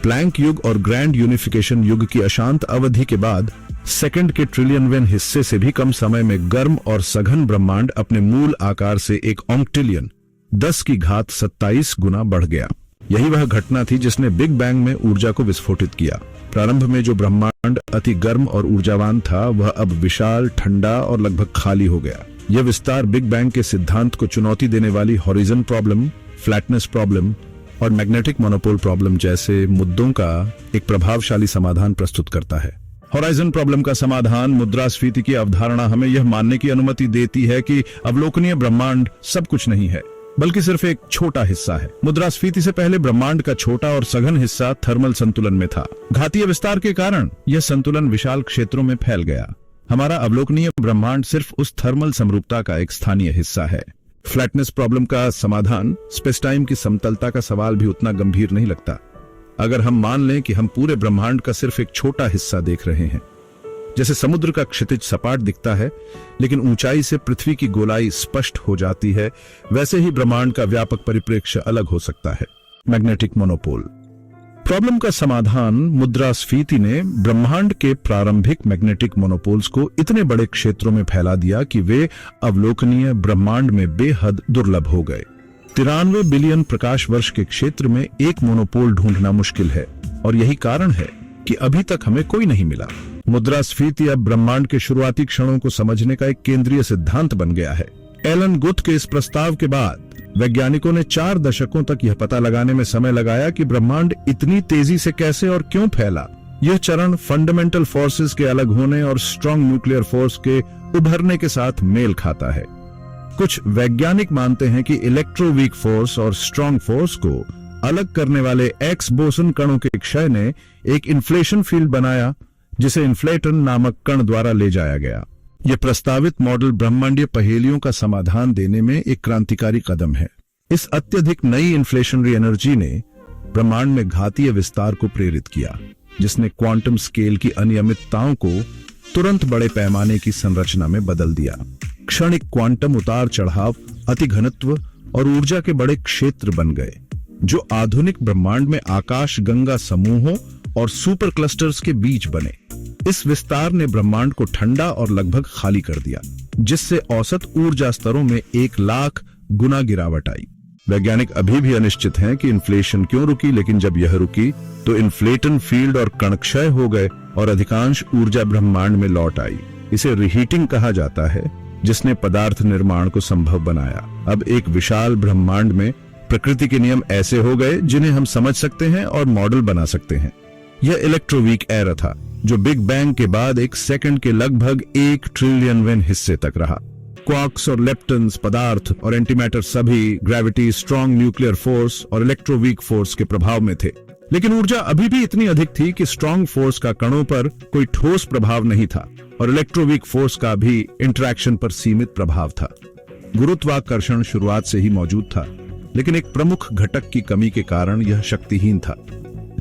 A: प्लैंक युग और ग्रैंड यूनिफिकेशन युग की अशांत अवधि के बाद सेकंड के ट्रिलियनवें हिस्से से भी कम समय में गर्म और सघन ब्रह्मांड अपने मूल आकार से एक ऑक्टिलियन 10⁻27 गुना बढ़ गया। यही वह घटना थी जिसने बिग बैंग में ऊर्जा को विस्फोटित किया। प्रारंभ में जो ब्रह्मांड अति गर्म और ऊर्जावान था, वह अब विशाल, ठंडा और लगभग खाली हो गया। यह विस्तार बिग बैंग के सिद्धांत को चुनौती देने वाली हॉरिजन प्रॉब्लम, फ्लैटनेस प्रॉब्लम और मैग्नेटिक मोनोपोल प्रॉब्लम जैसे मुद्दों का एक प्रभावशाली समाधान प्रस्तुत करता है। हॉराइजन प्रॉब्लम का समाधान, मुद्रास्फीति की अवधारणा हमें यह मानने की अनुमति देती है कि अवलोकनीय ब्रह्मांड सब कुछ नहीं है, बल्कि सिर्फ एक छोटा हिस्सा है। मुद्रास्फीति से पहले ब्रह्मांड का छोटा और सघन हिस्सा थर्मल संतुलन में था। घातीय विस्तार के कारण यह संतुलन विशाल क्षेत्रों में फैल गया। हमारा अवलोकनीय ब्रह्मांड सिर्फ उस थर्मल समरूपता का एक स्थानीय हिस्सा है। फ्लैटनेस प्रॉब्लम का समाधान, स्पेस टाइम की समतलता का सवाल भी उतना गंभीर नहीं लगता अगर हम मान लें कि हम पूरे ब्रह्मांड का सिर्फ एक छोटा हिस्सा देख रहे हैं। जैसे समुद्र का क्षितिज सपाट दिखता है लेकिन ऊंचाई से पृथ्वी की गोलाई स्पष्ट हो जाती है, वैसे ही ब्रह्मांड का व्यापक परिप्रेक्ष्य अलग हो सकता है। मैग्नेटिक मोनोपोल प्रॉब्लम का समाधान, मुद्रास्फीति ने ब्रह्मांड के प्रारंभिक मैग्नेटिक मोनोपोल्स को इतने बड़े क्षेत्रों में फैला दिया कि वे अवलोकनीय ब्रह्मांड में बेहद दुर्लभ हो गए। 93 बिलियन प्रकाश वर्ष के क्षेत्र में एक मोनोपोल ढूंढना मुश्किल है और यही कारण है कि अभी तक हमें कोई नहीं मिला। मुद्रास्फीति अब ब्रह्मांड के शुरुआती क्षणों को समझने का एक केंद्रीय सिद्धांत बन गया है। एलन गुथ के इस प्रस्ताव के बाद वैज्ञानिकों ने 4 दशकों तक यह पता लगाने में समय लगाया कि ब्रह्मांड इतनी तेजी से कैसे और क्यों फैला। यह चरण फंडामेंटल फोर्सेस के अलग होने और स्ट्रॉन्ग न्यूक्लियर फोर्स के उभरने के साथ मेल खाता है। कुछ वैज्ञानिक मानते हैं कि इलेक्ट्रोवीक फोर्स और स्ट्रॉन्ग फोर्स को अलग करने वाले एक्स बोसन कणों के क्षय ने एक इन्फ्लेशन फील्ड बनाया जिसे इन्फ्लेटन नामक कण द्वारा ले जाया गया। यह प्रस्तावित मॉडल ब्रह्मांडीय पहेलियों का समाधान देने में एक क्रांतिकारी कदम है। इस अत्यधिक नई इन्फ्लेशनरी एनर्जी ने ब्रह्मांड में घातीय विस्तार को प्रेरित किया, जिसने क्वांटम स्केल की अनियमितताओं को तुरंत बड़े पैमाने की संरचना में बदल दिया। क्षणिक क्वांटम उतार चढ़ाव, अति घनत्व और ऊर्जा के बड़े क्षेत्र बन गए, जो आधुनिक ब्रह्मांड में आकाश गंगा समूहों और सुपर क्लस्टर्स के बीच बने। इस विस्तार ने ब्रह्मांड को ठंडा और लगभग खाली कर दिया, जिससे औसत ऊर्जा स्तरों में 1,00,000 गुना गिरावट आई। वैज्ञानिक अभी भी अनिश्चित हैं कि इन्फ्लेशन क्यों रुकी, लेकिन जब यह रुकी तो इन्फ्लेटन फील्ड और कणक्षय हो गए और अधिकांश ऊर्जा ब्रह्मांड में लौट आई। इसे रीहीटिंग कहा जाता है, जिसने पदार्थ निर्माण को संभव बनाया। अब एक विशाल ब्रह्मांड में प्रकृति के नियम ऐसे हो गए जिन्हें हम समझ सकते हैं और मॉडल बना सकते हैं। यह इलेक्ट्रोवीक एरा था, जो बिग बैंग के बाद एक सेकंड के लगभग 1 ट्रिलियनवें हिस्से तक रहा। क्वार्क्स और लेप्टन्स, पदार्थ और एंटीमैटर सभी ग्रेविटी, स्ट्रॉन्ग न्यूक्लियर फोर्स और इलेक्ट्रोवीक फोर्स के प्रभाव में थे। लेकिन ऊर्जा अभी भी इतनी अधिक थी कि स्ट्रॉन्ग फोर्स का कणों पर कोई ठोस प्रभाव नहीं था और इलेक्ट्रोवीक फोर्स का भी इंटरैक्शन पर सीमित प्रभाव था। गुरुत्वाकर्षण शुरुआत से ही मौजूद था, लेकिन एक प्रमुख घटक की कमी के कारण यह शक्तिहीन था।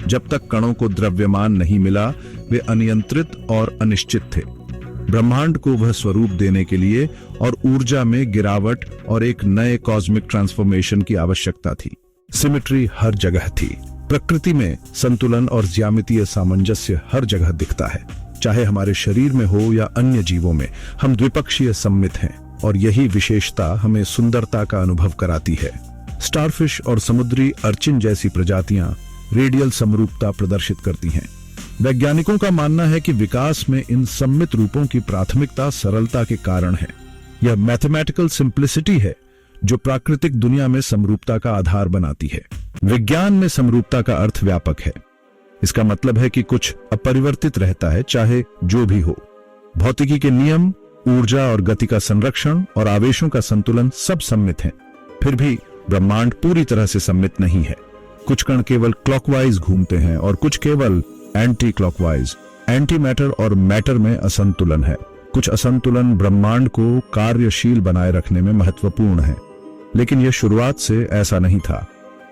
A: जब तक कणों को द्रव्यमान नहीं मिला, वे अनियंत्रित और अनिश्चित थे। ब्रह्मांड को वह स्वरूप देने के लिए और ऊर्जा में गिरावट और एक नए कॉस्मिक ट्रांसफॉर्मेशन की आवश्यकता थी। सिमेट्री हर जगह थी। प्रकृति में संतुलन और ज्यामितीय सामंजस्य हर जगह दिखता है, चाहे हमारे शरीर में हो या अन्य जीवों में। हम द्विपक्षीय सम्मित हैं और यही विशेषता हमें सुंदरता का अनुभव कराती है। स्टारफिश और समुद्री अर्चिन जैसी प्रजातियां रेडियल समरूपता प्रदर्शित करती हैं। वैज्ञानिकों का मानना है कि विकास में इन सम्मित रूपों की प्राथमिकता सरलता के कारण है। यह मैथमेटिकल सिंप्लिसिटी है जो प्राकृतिक दुनिया में समरूपता का आधार बनाती है। विज्ञान में समरूपता का अर्थ व्यापक है। इसका मतलब है कि कुछ अपरिवर्तित रहता है, चाहे जो भी हो। भौतिकी के नियम, ऊर्जा और गति का संरक्षण और आवेशों का संतुलन सब सम्मित हैं। फिर भी ब्रह्मांड पूरी तरह से सम्मित नहीं है। कुछ कण केवल क्लॉकवाइज घूमते हैं और कुछ केवल एंटी क्लॉकवाइज। एंटी मैटर और मैटर में असंतुलन है। कुछ असंतुलन ब्रह्मांड को कार्यशील बनाए रखने में महत्वपूर्ण है, लेकिन यह शुरुआत से ऐसा नहीं था।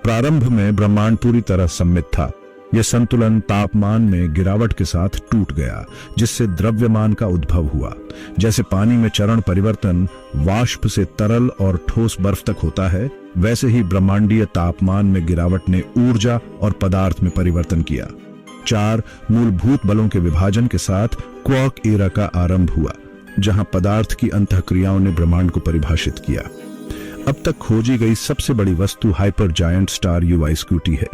A: प्रारंभ में ब्रह्मांड पूरी तरह सम्मित था। यह संतुलन तापमान में गिरावट के साथ टूट गया, जिससे द्रव्यमान का उद्भव हुआ। जैसे पानी में चरण परिवर्तन वाष्प से तरल और ठोस बर्फ तक होता है, वैसे ही ब्रह्मांडीय तापमान में गिरावट ने ऊर्जा और पदार्थ में परिवर्तन किया। 4 मूलभूत बलों के विभाजन के साथ क्वार्क एरा का आरंभ हुआ, जहां पदार्थ की अंतःक्रियाओं ने ब्रह्मांड को परिभाषित किया। अब तक खोजी गई सबसे बड़ी वस्तु हाइपर जायंट स्टार UISQT है।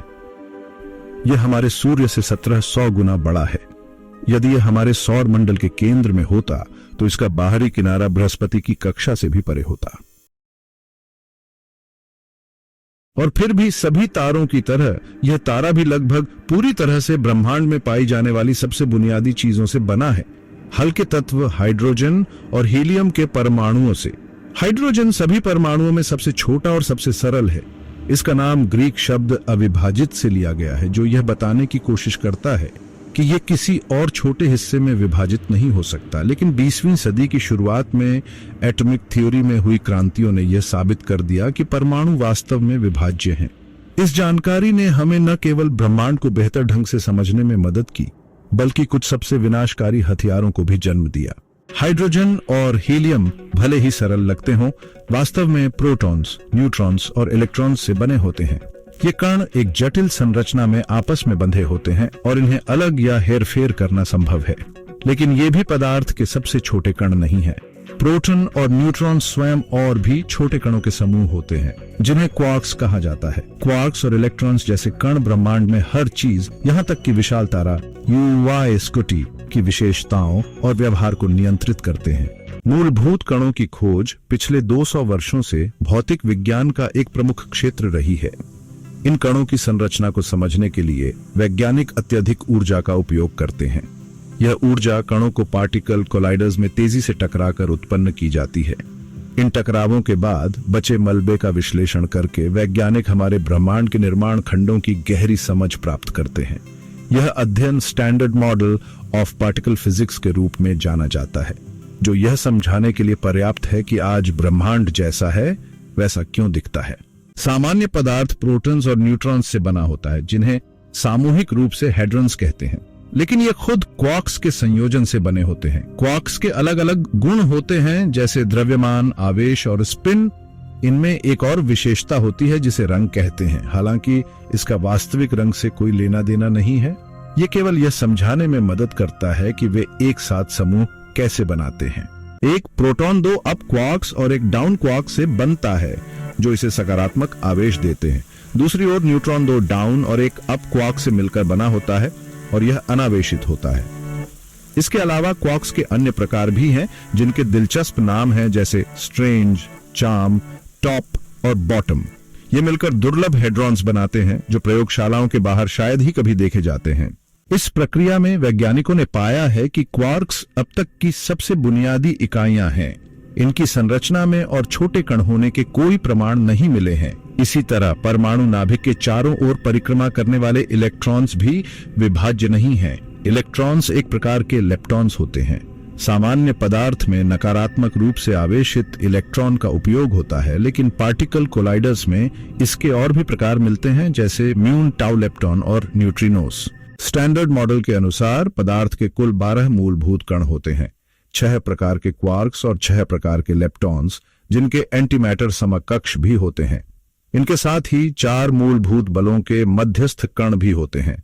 A: यह हमारे सूर्य से 1700 गुना बड़ा है। यदि यह हमारे सौर मंडल के केंद्र में होता तो इसका बाहरी किनारा बृहस्पति की कक्षा से भी परे होता। और फिर भी सभी तारों की तरह यह तारा भी लगभग पूरी तरह से ब्रह्मांड में पाई जाने वाली सबसे बुनियादी चीजों से बना है, हल्के तत्व हाइड्रोजन और हीलियम के परमाणुओं से। हाइड्रोजन सभी परमाणुओं में सबसे छोटा और सबसे सरल है। इसका नाम ग्रीक शब्द अविभाजित से लिया गया है, जो यह बताने की कोशिश करता है कि यह किसी और छोटे हिस्से में विभाजित नहीं हो सकता। लेकिन 20वीं सदी की शुरुआत में एटॉमिक थ्योरी में हुई क्रांतियों ने यह साबित कर दिया कि परमाणु वास्तव में विभाज्य हैं। इस जानकारी ने हमें न केवल ब्रह्मांड को बेहतर ढंग से समझने में मदद की, बल्कि कुछ सबसे विनाशकारी हथियारों को भी जन्म दिया। हाइड्रोजन और हीलियम भले ही सरल लगते हों, वास्तव में प्रोटॉन्स, न्यूट्रॉन्स और इलेक्ट्रॉन्स से बने होते हैं। ये कण एक जटिल संरचना में आपस में बंधे होते हैं और इन्हें अलग या हेरफेर करना संभव है। लेकिन ये भी पदार्थ के सबसे छोटे कण नहीं है। प्रोटॉन और न्यूट्रॉन स्वयं और भी छोटे कणों के समूह होते हैं, जिन्हें क्वार्क्स कहा जाता है। क्वार्क्स और इलेक्ट्रॉन्स जैसे कण ब्रह्मांड में हर चीज, यहाँ तक कि विशाल तारा UY स्कूटी की विशेषताओं और व्यवहार को नियंत्रित करते हैं। मूलभूत कणों की खोज पिछले 200 वर्षों से भौतिक विज्ञान का एक प्रमुख क्षेत्र रही है। इन कणों की संरचना को समझने के लिए वैज्ञानिक अत्यधिक ऊर्जा का उपयोग करते हैं। यह ऊर्जा कणों को पार्टिकल कोलाइडर्स में तेजी से टकराकर उत्पन्न की जाती है। इन टकरावों के बाद बचे मलबे का विश्लेषण करके वैज्ञानिक हमारे ब्रह्मांड के निर्माण खंडों की गहरी समझ प्राप्त करते हैं। यह अध्ययन standard model of particle physics के रूप में जाना जाता है, जो यह समझाने के लिए पर्याप्त है कि आज ब्रह्मांड जैसा है वैसा क्यों दिखता है। सामान्य पदार्थ प्रोटॉन्स और न्यूट्रॉन्स से बना होता है, जिन्हें सामूहिक रूप से हेड्रॉन्स कहते हैं। लेकिन ये खुद क्वार्क्स के संयोजन से बने होते हैं। क्वार्क्स के अलग अलग गुण होते हैं, जैसे द्रव्यमान, आवेश और स्पिन। इनमें एक और विशेषता होती है जिसे रंग कहते हैं। हालांकि इसका वास्तविक रंग से कोई लेना देना नहीं है। ये केवल यह समझाने में मदद करता है कि वे एक साथ समूह कैसे बनाते हैं। एक प्रोटॉन 2 अप क्वार्क्स और एक डाउन क्वार्क से बनता है, जो इसे सकारात्मक आवेश देते हैं। दूसरी ओर न्यूट्रॉन 2 डाउन और एक अप क्वार्क से मिलकर बना होता है और यह अनावेशित होता है। इसके अलावा क्वार्क्स के अन्य प्रकार भी हैं, जिनके दिलचस्प नाम हैं, जैसे स्ट्रेंज, चार्म, टॉप और बॉटम। ये मिलकर दुर्लभ हेड्रॉन्स बनाते हैं, जो प्रयोगशालाओं के बाहर शायद ही कभी देखे जाते हैं। इस प्रक्रिया में वैज्ञानिकों ने पाया है कि क्वार्क्स अब तक की सबसे बुनियादी इकाइयां हैं। इनकी संरचना में और छोटे कण होने के कोई प्रमाण नहीं मिले हैं। इसी तरह परमाणु नाभिक के चारों ओर परिक्रमा करने वाले इलेक्ट्रॉन्स भी विभाज्य नहीं हैं। इलेक्ट्रॉन्स एक प्रकार के लेप्टॉन्स होते हैं। सामान्य पदार्थ में नकारात्मक रूप से आवेशित इलेक्ट्रॉन का उपयोग होता है, लेकिन पार्टिकल कोलाइडर्स में इसके और भी प्रकार मिलते हैं, जैसे म्यून, टाउ लेप्टॉन और न्यूट्रिनोस। स्टैंडर्ड मॉडल के अनुसार पदार्थ के कुल 12 मूलभूत कण होते हैं, 6 प्रकार के क्वार्क्स और 6 प्रकार के लेप्टॉन्स, जिनके एंटीमैटर समकक्ष भी होते हैं। इनके साथ ही 4 मूलभूत बलों के मध्यस्थ कण भी होते हैं।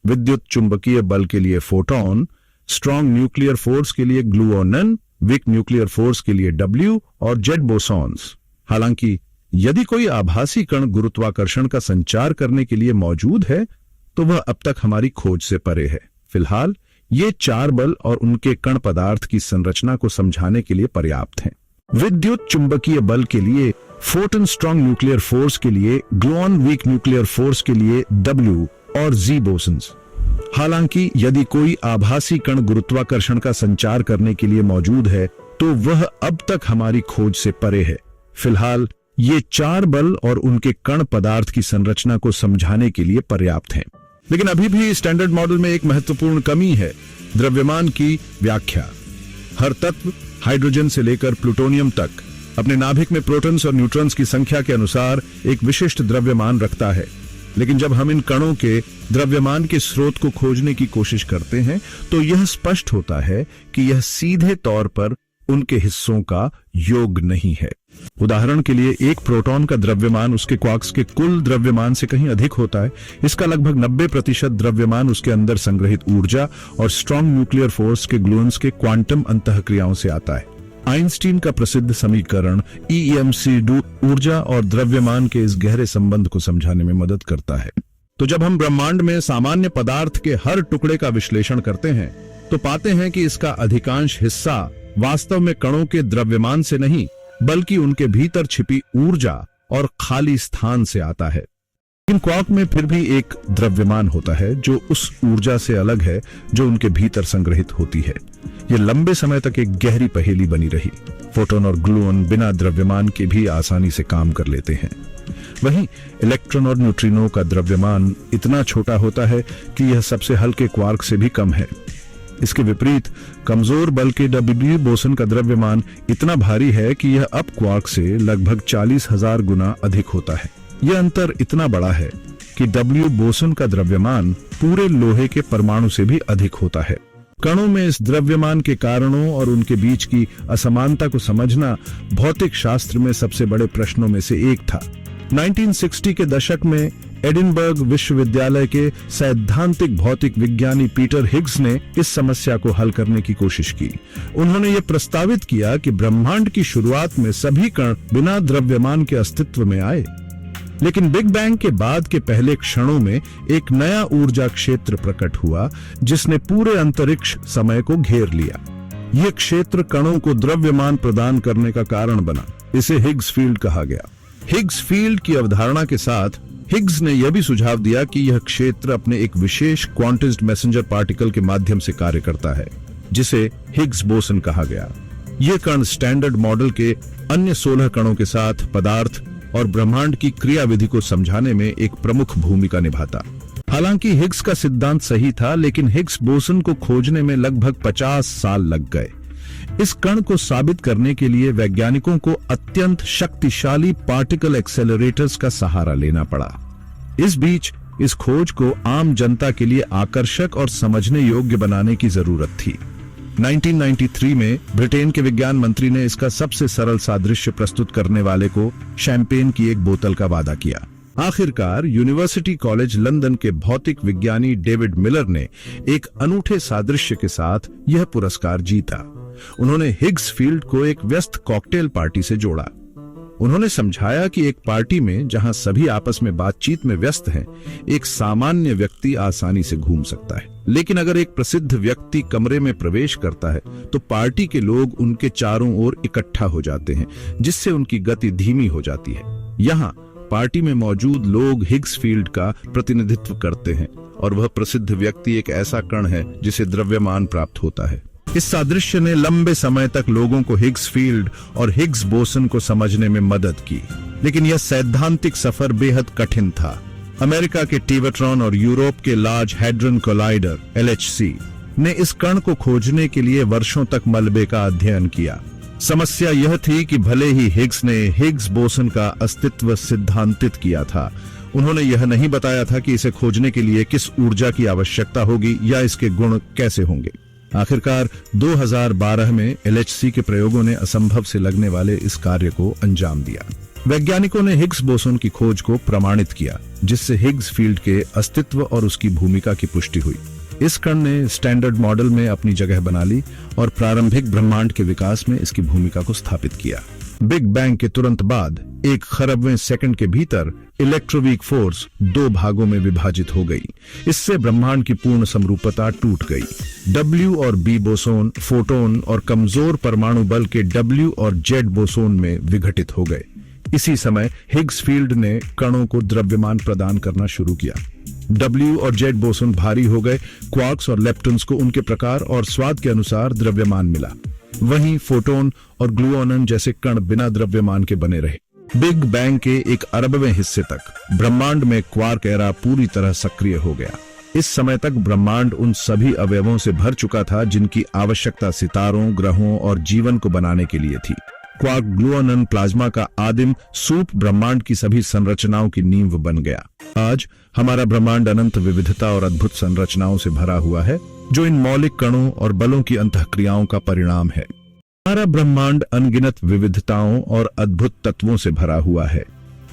A: विद्युत चुंबकीय बल के लिए फोटॉन, स्ट्रॉन्ग न्यूक्लियर फोर्स के लिए ग्लूओनन, वीक न्यूक्लियर फोर्स के लिए W और जेट बोसॉन्स। हालांकि यदि कोई आभासी कण गुरुत्वाकर्षण का संचार करने के लिए मौजूद है, तो वह अब तक हमारी खोज से परे है। फिलहाल ये 4 बल और उनके कण पदार्थ की संरचना को समझाने के लिए पर्याप्त हैं। विद्युत चुंबकीय बल के लिए फोटॉन, स्ट्रॉन्ग न्यूक्लियर फोर्स के लिए ग्लूओन, वीक न्यूक्लियर फोर्स के लिए W और Z बोसन्स। हालांकि यदि कोई आभासी कण गुरुत्वाकर्षण का संचार करने के लिए मौजूद है, तो वह अब तक हमारी खोज से परे है। फिलहाल ये 4 बल और उनके कण पदार्थ की संरचना को समझाने के लिए पर्याप्त हैं। लेकिन अभी भी स्टैंडर्ड मॉडल में एक महत्वपूर्ण कमी है, द्रव्यमान की व्याख्या। हर तत्व, हाइड्रोजन से लेकर प्लूटोनियम तक, अपने नाभिक में प्रोटॉन्स और न्यूट्रॉन्स की संख्या के अनुसार एक विशिष्ट द्रव्यमान रखता है। लेकिन जब हम इन कणों के द्रव्यमान के स्रोत को खोजने की कोशिश करते हैं, तो यह स्पष्ट होता है कि यह सीधे तौर पर उनके हिस्सों का योग नहीं है। उदाहरण के लिए एक प्रोटॉन का द्रव्यमान उसके क्वार्क्स के कुल द्रव्यमान से कहीं अधिक होता है। इसका लगभग 90% द्रव्यमान उसके अंदर संग्रहित ऊर्जा और स्ट्रॉन्ग न्यूक्लियर फोर्स के ग्लून्स के क्वांटम अंतःक्रियाओं से आता है। आइंस्टीन का प्रसिद्ध समीकरण EMC ऊर्जा और द्रव्यमान के इस गहरे संबंध को समझाने में मदद करता है। तो जब हम ब्रह्मांड में सामान्य पदार्थ के हर टुकड़े का विश्लेषण करते हैं, तो पाते हैं कि इसका अधिकांश हिस्सा वास्तव में कणों के द्रव्यमान से नहीं, बल्कि उनके भीतर छिपी ऊर्जा और खाली स्थान से आता है। लेकिन क्वार्क में फिर भी एक द्रव्यमान होता है जो उस ऊर्जा से अलग है जो उनके भीतर संग्रहित होती है। यह लंबे समय तक एक गहरी पहेली बनी रही। फोटोन और ग्लूऑन बिना द्रव्यमान के भी आसानी से काम कर लेते हैं। वहीं इलेक्ट्रॉन और न्यूट्रिनो का द्रव्यमान इतना छोटा होता है कि यह सबसे हल्के क्वार्क से भी कम है। इसके विपरीत कमजोर बल के डब्ल्यू बोसन का द्रव्यमान इतना भारी है कि यह अप क्वार्क से लगभग 40,000 गुना अधिक होता है। यह अंतर इतना बड़ा है कि डब्ल्यू बोसन का द्रव्यमान पूरे लोहे के परमाणु से भी अधिक होता है। कणों में इस द्रव्यमान के कारणों और उनके बीच की असमानता को समझना भौतिक शास्त्र में सबसे बड़े प्रश्नों में से एक था। 1960 के दशक में एडिनबर्ग विश्वविद्यालय के सैद्धांतिक भौतिक विज्ञानी पीटर हिग्स ने इस समस्या को हल करने की कोशिश की। उन्होंने यह प्रस्तावित किया कि ब्रह्मांड की शुरुआत में सभी कण बिना द्रव्यमान के अस्तित्व में आए, लेकिन बिग बैंग के बाद के पहले क्षणों में एक नया ऊर्जा क्षेत्र प्रकट हुआ जिसने पूरे अंतरिक्ष समय को घेर लिया। यह क्षेत्र कणों को द्रव्यमान प्रदान करने का कारण बना। इसे हिग्स फील्ड कहा गया। हिग्स फील्ड की अवधारणा के साथ हिग्स ने यह भी सुझाव दिया कि यह क्षेत्र अपने एक विशेष क्वांटाइज्ड मैसेंजर पार्टिकल के माध्यम से कार्य करता है, जिसे हिग्स बोसन कहा गया। यह कण स्टैंडर्ड मॉडल के अन्य 16 कणों के साथ पदार्थ और ब्रह्मांड की क्रियाविधि को समझाने में एक प्रमुख भूमिका निभाता। हालांकि हिग्स का सिद्धांत सही था, लेकिन हिग्स बोसन को खोजने में लगभग 50 साल लग गए। इस कण को साबित करने के लिए वैज्ञानिकों को अत्यंत शक्तिशाली पार्टिकल एक्सेलरेटर्स का सहारा लेना पड़ा। इस बीच इस खोज को आम जनता के लिए आकर्षक और समझने योग्य बनाने की जरूरत थी। 1993 में ब्रिटेन के विज्ञान मंत्री ने इसका सबसे सरल सादृश्य प्रस्तुत करने वाले को शैंपेन की एक बोतल का वादा किया। आखिरकार यूनिवर्सिटी कॉलेज लंदन के भौतिक विज्ञानी डेविड मिलर ने एक अनूठे सादृश्य के साथ यह पुरस्कार जीता। उन्होंने हिग्स फील्ड को एक व्यस्त कॉकटेल पार्टी से जोड़ा। उन्होंने समझाया कि एक पार्टी में जहां सभी आपस में बातचीत में व्यस्त हैं, एक सामान्य व्यक्ति आसानी से घूम सकता है, लेकिन अगर एक प्रसिद्ध व्यक्ति कमरे में प्रवेश करता है तो पार्टी के लोग उनके चारों ओर इकट्ठा हो जाते हैं, जिससे उनकी गति धीमी हो जाती है। यहाँ पार्टी में मौजूद लोग हिग्स फील्ड का प्रतिनिधित्व करते हैं और वह प्रसिद्ध व्यक्ति एक ऐसा कण है जिसे द्रव्यमान प्राप्त होता है। इस सादृश्य ने लंबे समय तक लोगों को हिग्स फील्ड और हिग्स बोसन को समझने में मदद की, लेकिन यह सैद्धांतिक सफर बेहद कठिन था। अमेरिका के टीवेट्रॉन और यूरोप के लार्ज हैड्रन कोलाइडर LHC ने इस कण को खोजने के लिए वर्षों तक मलबे का अध्ययन किया। समस्या यह थी कि भले ही हिग्स ने हिग्स बोसन का अस्तित्व सिद्धांतित किया था, उन्होंने यह नहीं बताया था कि इसे खोजने के लिए किस ऊर्जा की आवश्यकता होगी या इसके गुण कैसे होंगे। आखिरकार 2012 में LHC के प्रयोगों ने असंभव से लगने वाले इस कार्य को अंजाम दिया। वैज्ञानिकों ने हिग्स बोसन की खोज को प्रमाणित किया, जिससे हिग्स फील्ड के अस्तित्व और उसकी भूमिका की पुष्टि हुई। इस कण ने स्टैंडर्ड मॉडल में अपनी जगह बना ली और प्रारंभिक ब्रह्मांड के विकास में इसकी भूमिका को स्थापित किया। बिग बैंग के तुरंत बाद 1 खरबवें सेकंड के भीतर इलेक्ट्रोवीक फोर्स 2 भागों में विभाजित हो गई। इससे ब्रह्मांड की पूर्ण समरूपता टूट गई। W और B बोसोन फोटोन और कमजोर परमाणु बल के W और Z बोसोन में विघटित हो गए। इसी समय हिग्स फील्ड ने कणों को द्रव्यमान प्रदान करना शुरू किया। W और Z बोसोन भारी हो गए। क्वार्क्स और लेप्टॉन्स को उनके प्रकार और स्वाद के अनुसार द्रव्यमान मिला। वहीं फोटोन और ग्लूऑन जैसे कण बिना द्रव्यमान के बने रहे। बिग बैंग के 1 अरबवें हिस्से तक ब्रह्मांड में क्वार्क एरा पूरी तरह सक्रिय हो गया। इस समय तक ब्रह्मांड उन सभी अवयवों से भर चुका था जिनकी आवश्यकता सितारों, ग्रहों और जीवन को बनाने के लिए थी। क्वार्क ग्लूऑन प्लाज्मा का आदिम सूप ब्रह्मांड की सभी संरचनाओं की नींव बन गया। आज हमारा ब्रह्मांड अनंत विविधता और अद्भुत संरचनाओं से भरा हुआ है, जो इन मौलिक कणों और बलों की अंतःक्रियाओं का परिणाम है। हमारा ब्रह्मांड अनगिनत विविधताओं और अद्भुत तत्वों से भरा हुआ है।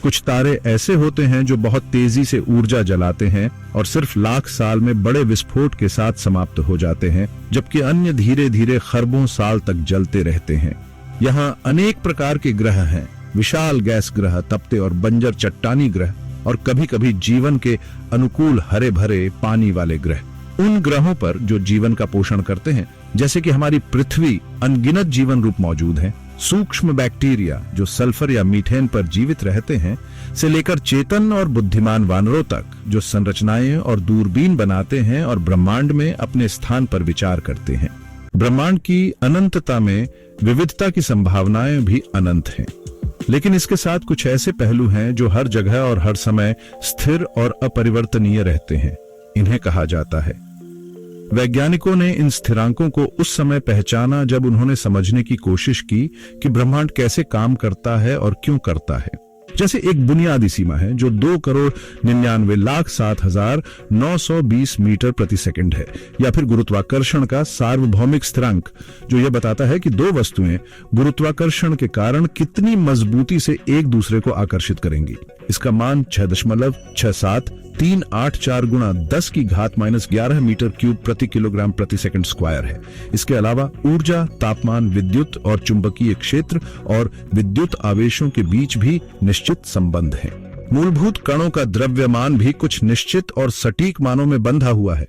A: कुछ तारे ऐसे होते हैं जो बहुत तेजी से ऊर्जा जलाते हैं और सिर्फ लाख साल में बड़े विस्फोट के साथ समाप्त हो जाते हैं, जबकि अन्य धीरे धीरे खरबों साल तक जलते रहते हैं। यहाँ अनेक प्रकार के ग्रह हैं, विशाल गैस ग्रह, तपते और बंजर चट्टानी ग्रह और कभी कभी जीवन के अनुकूल हरे भरे पानी वाले ग्रह। उन ग्रहों पर जो जीवन का पोषण करते हैं जैसे कि हमारी पृथ्वी अनगिनत जीवन रूप मौजूद हैं, सूक्ष्म बैक्टीरिया जो सल्फर या मीथेन पर जीवित रहते हैं, से लेकर चेतन और बुद्धिमान वानरों तक जो संरचनाएं और दूरबीन बनाते हैं और ब्रह्मांड में अपने स्थान पर विचार करते हैं। ब्रह्मांड की अनंतता में विविधता की संभावनाएं भी अनंत हैं, लेकिन इसके साथ कुछ ऐसे पहलू हैं जो हर जगह और हर समय स्थिर और अपरिवर्तनीय रहते हैं। इन्हें कहा जाता है। वैज्ञानिकों ने इन स्थिरांकों को उस समय पहचाना जब उन्होंने समझने की कोशिश की कि ब्रह्मांड कैसे काम करता है और क्यों करता है। जैसे एक बुनियादी सीमा है जो 2,99,07,920 मीटर प्रति सेकंड है, या फिर गुरुत्वाकर्षण का सार्वभौमिक स्थिरांक जो यह बताता है कि दो वस्तुएं गुरुत्वाकर्षण के कारण कितनी मजबूती से एक दूसरे को आकर्षित करेंगी। इसका मान 6.67384 गुणा 10 की घात -11 मीटर क्यूब प्रति किलोग्राम प्रति सेकंड स्क्वायर है। इसके अलावा ऊर्जा, तापमान, विद्युत और चुंबकीय क्षेत्र और विद्युत आवेशों के बीच भी निश्चित संबंध है। मूलभूत कणों का द्रव्यमान भी कुछ निश्चित और सटीक मानों में बंधा हुआ है।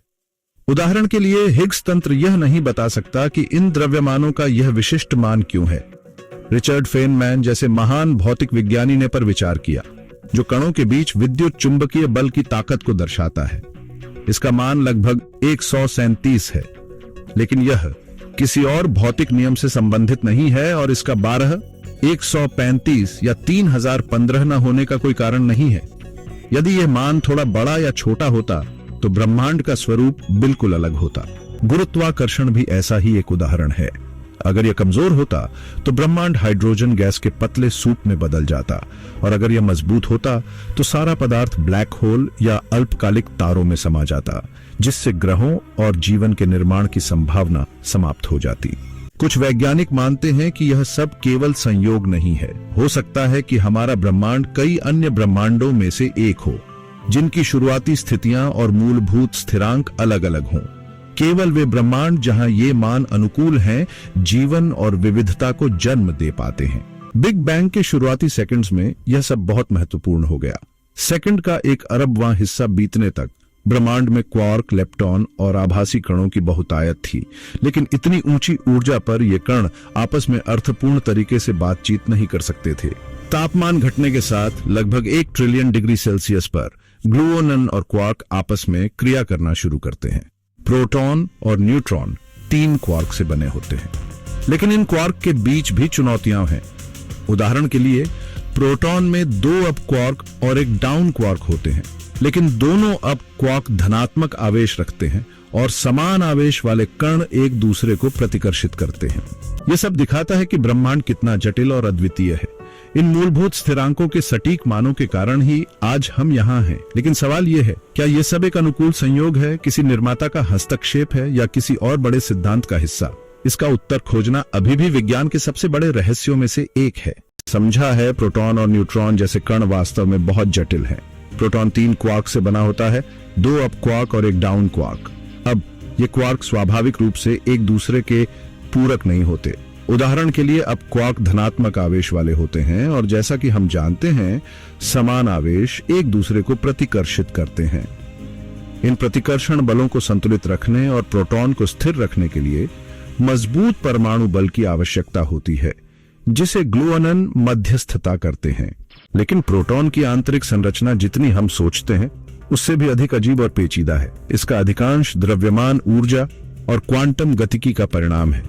A: उदाहरण के लिए हिग्स तंत्र यह नहीं बता सकता कि इन द्रव्यमानों का यह विशिष्ट मान क्यों है। रिचर्ड फेनमैन जैसे महान भौतिक विज्ञानी ने पर विचार किया, जो कणों के बीच विद्युत चुंबकीय बल की ताकत को दर्शाता है। इसका मान लगभग 137 है, लेकिन यह किसी और भौतिक नियम से संबंधित नहीं है और इसका 12, 135 या 3015 न होने का कोई कारण नहीं है। यदि यह मान थोड़ा बड़ा या छोटा होता तो ब्रह्मांड का स्वरूप बिल्कुल अलग होता। गुरुत्वाकर्षण भी ऐसा ही एक उदाहरण है। अगर यह कमजोर होता तो ब्रह्मांड हाइड्रोजन गैस के पतले सूप में बदल जाता, और अगर यह मजबूत होता तो सारा पदार्थ ब्लैक होल या अल्पकालिक तारों में समा जाता, जिससे ग्रहों और जीवन के निर्माण की संभावना समाप्त हो जाती। कुछ वैज्ञानिक मानते हैं कि यह सब केवल संयोग नहीं है। हो सकता है कि हमारा ब्रह्मांड कई अन्य ब्रह्मांडों में से एक हो, जिनकी शुरुआती स्थितियां और मूलभूत स्थिरांक अलग अलग हों। केवल वे ब्रह्मांड जहां ये मान अनुकूल हैं, जीवन और विविधता को जन्म दे पाते हैं। बिग बैंग के शुरुआती सेकंड्स में यह सब बहुत महत्वपूर्ण हो गया। सेकंड का 1 अरबवां हिस्सा बीतने तक ब्रह्मांड में क्वार्क, लेप्टॉन और आभासी कणों की बहुतायत थी, लेकिन इतनी ऊंची ऊर्जा पर ये कण आपस में अर्थपूर्ण तरीके से बातचीत नहीं कर सकते थे। तापमान घटने के साथ लगभग 1 ट्रिलियन डिग्री सेल्सियस पर ग्लूओनन और क्वार्क आपस में क्रिया करना शुरू करते हैं। प्रोटॉन और न्यूट्रॉन 3 क्वार्क से बने होते हैं, लेकिन इन क्वार्क के बीच भी चुनौतियां हैं। उदाहरण के लिए प्रोटॉन में 2 अप क्वार्क और एक डाउन क्वार्क होते हैं, लेकिन दोनों अप क्वार्क धनात्मक आवेश रखते हैं और समान आवेश वाले कण एक दूसरे को प्रतिकर्षित करते हैं। यह सब दिखाता है कि ब्रह्मांड कितना जटिल और अद्वितीय है। इन मूलभूत स्थिरांकों के सटीक मानों के कारण ही आज हम यहाँ हैं। लेकिन सवाल यह है, क्या यह सब एक अनुकूल संयोग है, किसी निर्माता का हस्तक्षेप है, या किसी और बड़े सिद्धांत का हिस्सा? इसका उत्तर खोजना अभी भी विज्ञान के सबसे बड़े रहस्यों में से एक है। समझा है, प्रोटॉन और न्यूट्रॉन जैसे कण वास्तव में बहुत जटिल हैं। प्रोटॉन 3 क्वार्क से बना होता है, 2 अप क्वार्क और एक डाउन क्वार्क। अब ये क्वार्क स्वाभाविक रूप से एक दूसरे के पूरक नहीं होते। उदाहरण के लिए अप क्वार्क धनात्मक आवेश वाले होते हैं, और जैसा कि हम जानते हैं, समान आवेश एक दूसरे को प्रतिकर्षित करते हैं। इन प्रतिकर्षण बलों को संतुलित रखने और प्रोटॉन को स्थिर रखने के लिए मजबूत परमाणु बल की आवश्यकता होती है, जिसे ग्लूओनन मध्यस्थता करते हैं। लेकिन प्रोटॉन की आंतरिक संरचना जितनी हम सोचते हैं उससे भी अधिक अजीब और पेचीदा है। इसका अधिकांश द्रव्यमान ऊर्जा और क्वांटम गतिकी का परिणाम है।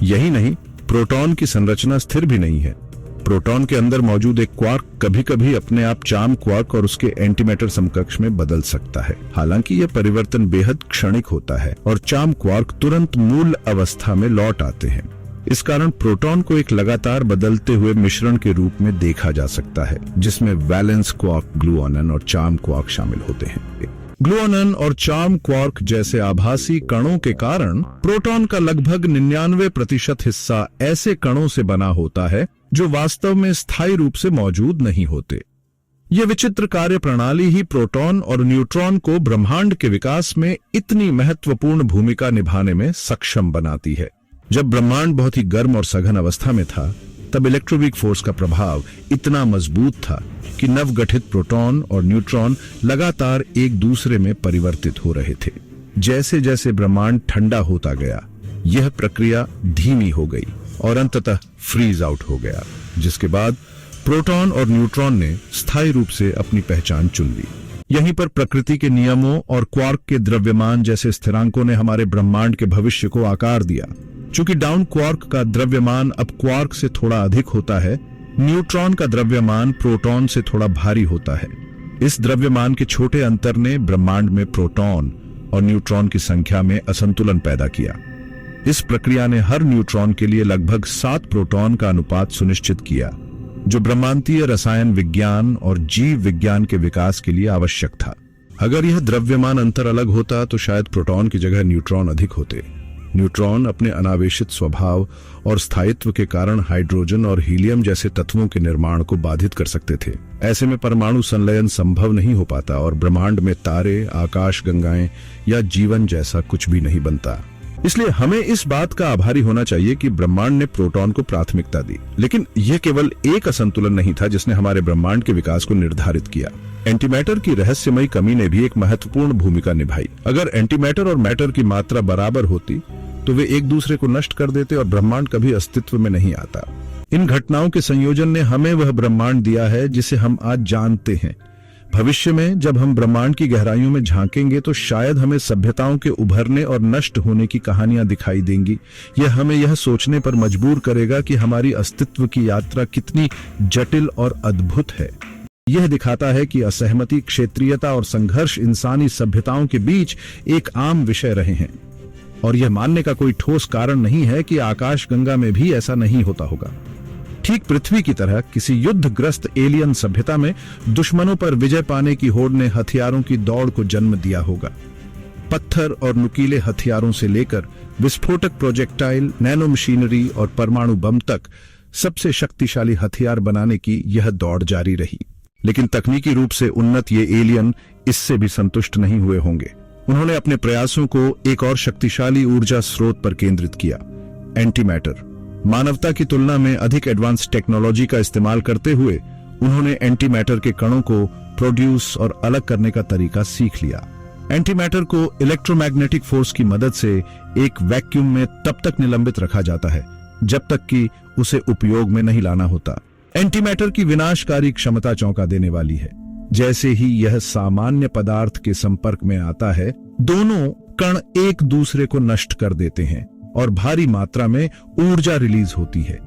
A: यही नहीं, प्रोटॉन की संरचना स्थिर भी नहीं है। प्रोटॉन के अंदर मौजूद एक क्वार्क कभी-कभी अपने आप चार्म क्वार्क और उसके एंटीमैटर समकक्ष में बदल सकता है। हालांकि यह परिवर्तन बेहद क्षणिक होता है और चार्म क्वार्क तुरंत मूल अवस्था में लौट आते हैं। इस कारण प्रोटॉन को एक लगातार बदलते हुए मिश्रण के रूप में देखा जा सकता है, जिसमें वैलेंस क्वार्क, ग्लूओनन और चार्म क्वार्क शामिल होते हैं। ग्लूओनन और चार्म क्वार्क जैसे आभासी कणों के कारण प्रोटॉन का लगभग 99% हिस्सा ऐसे कणों से बना होता है जो वास्तव में स्थायी रूप से मौजूद नहीं होते। यह विचित्र कार्य प्रणाली ही प्रोटॉन और न्यूट्रॉन को ब्रह्मांड के विकास में इतनी महत्वपूर्ण भूमिका निभाने में सक्षम बनाती है। जब ब्रह्मांड बहुत ही गर्म और सघन अवस्था में था, तब इलेक्ट्रोवीक फोर्स का प्रभाव इतना मजबूत था कि नवगठित प्रोटॉन और न्यूट्रॉन लगातार एक दूसरे में परिवर्तित हो रहे थे। जैसे जैसे ब्रह्मांड ठंडा होता गया, यह प्रक्रिया धीमी हो गई और अंततः फ्रीज आउट हो गया, जिसके बाद प्रोटॉन और न्यूट्रॉन ने स्थायी रूप से अपनी पहचान चुन ली। यहीं पर प्रकृति के नियमों और क्वार्क के द्रव्यमान जैसे स्थिरांकों ने हमारे ब्रह्मांड के भविष्य को आकार दिया। चूंकि डाउन क्वार्क का द्रव्यमान अब क्वार्क से थोड़ा अधिक होता है, न्यूट्रॉन का द्रव्यमान प्रोटॉन से थोड़ा भारी होता है। इस द्रव्यमान के छोटे अंतर ने ब्रह्मांड में प्रोटॉन और न्यूट्रॉन की संख्या में असंतुलन पैदा किया। इस प्रक्रिया ने हर न्यूट्रॉन के लिए लगभग 7 प्रोटॉन का अनुपात सुनिश्चित किया, जो ब्रह्मांडीय रसायन विज्ञान और जीव विज्ञान के विकास के लिए आवश्यक था। अगर यह द्रव्यमान अंतर अलग होता तो शायद प्रोटॉन की जगह न्यूट्रॉन अधिक होते। न्यूट्रॉन अपने अनावेशित स्वभाव और स्थायित्व के कारण हाइड्रोजन और हीलियम जैसे तत्वों के निर्माण को बाधित कर सकते थे। ऐसे में परमाणु संलयन संभव नहीं हो पाता और ब्रह्मांड में तारे, आकाश गंगाएं या जीवन जैसा कुछ भी नहीं बनता। इसलिए हमें इस बात का आभारी होना चाहिए कि ब्रह्मांड ने प्रोटॉन को प्राथमिकता दी। लेकिन यह केवल एक असंतुलन नहीं था जिसने हमारे ब्रह्मांड के विकास को निर्धारित किया। एंटीमैटर की रहस्यमयी कमी ने भी एक महत्वपूर्ण भूमिका निभाई। अगर एंटीमैटर और मैटर की मात्रा बराबर होती तो वे एक दूसरे को नष्ट कर देते और ब्रह्मांड कभी अस्तित्व में नहीं आता। इन घटनाओं के संयोजन ने हमें वह ब्रह्मांड दिया है जिसे हम आज जानते हैं। भविष्य में जब हम ब्रह्मांड की गहराइयों में झांकेंगे तो शायद हमें सभ्यताओं के उभरने और नष्ट होने की कहानियां दिखाई देंगी। यह हमें यह सोचने पर मजबूर करेगा कि हमारी अस्तित्व की यात्रा कितनी जटिल और अद्भुत है। यह दिखाता है कि असहमति, क्षेत्रीयता और संघर्ष इंसानी सभ्यताओं के बीच एक आम विषय रहे हैं और यह मानने का कोई ठोस कारण नहीं है कि आकाशगंगा में भी ऐसा नहीं होता होगा। ठीक पृथ्वी की तरह किसी युद्धग्रस्त एलियन सभ्यता में दुश्मनों पर विजय पाने की होड़ ने हथियारों की दौड़ को जन्म दिया होगा। पत्थर और नुकीले हथियारों से लेकर विस्फोटक प्रोजेक्टाइल, नैनो मशीनरी और परमाणु बम तक सबसे शक्तिशाली हथियार बनाने की यह दौड़ जारी रही। लेकिन तकनीकी रूप से उन्नत ये एलियन इससे भी संतुष्ट नहीं हुए होंगे। उन्होंने अपने प्रयासों को एक और शक्तिशाली ऊर्जा स्रोत पर केंद्रित किया, एंटीमैटर। मानवता की तुलना में अधिक एडवांस टेक्नोलॉजी का इस्तेमाल करते हुए उन्होंने एंटीमैटर के कणों को प्रोड्यूस और अलग करने का तरीका सीख लिया। एंटीमैटर को इलेक्ट्रोमैग्नेटिक फोर्स की मदद से एक वैक्यूम में तब तक निलंबित रखा जाता है जब तक कि उसे उपयोग में नहीं लाना होता। एंटीमैटर की विनाशकारी क्षमता चौंका देने वाली है। जैसे ही यह सामान्य पदार्थ के संपर्क में आता है, दोनों कण एक दूसरे को नष्ट कर देते हैं और भारी मात्रा में ऊर्जा रिलीज होती है।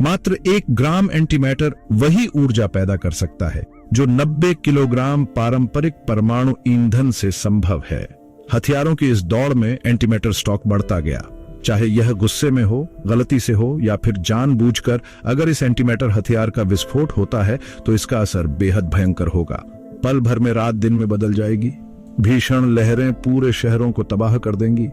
A: मात्र 1 ग्राम एंटीमैटर वही ऊर्जा पैदा कर सकता है जो 90 किलोग्राम पारंपरिक परमाणु ईंधन से संभव है। हथियारों की इस दौड़ में एंटीमैटर स्टॉक बढ़ता गया, चाहे यह गुस्से में हो, गलती से हो या फिर जानबूझकर। अगर इस एंटीमैटर हथियार का विस्फोट होता है तो इसका असर बेहद भयंकर होगा। पल भर में रात दिन में बदल जाएगी। भीषण लहरें पूरे शहरों को तबाह कर देंगी।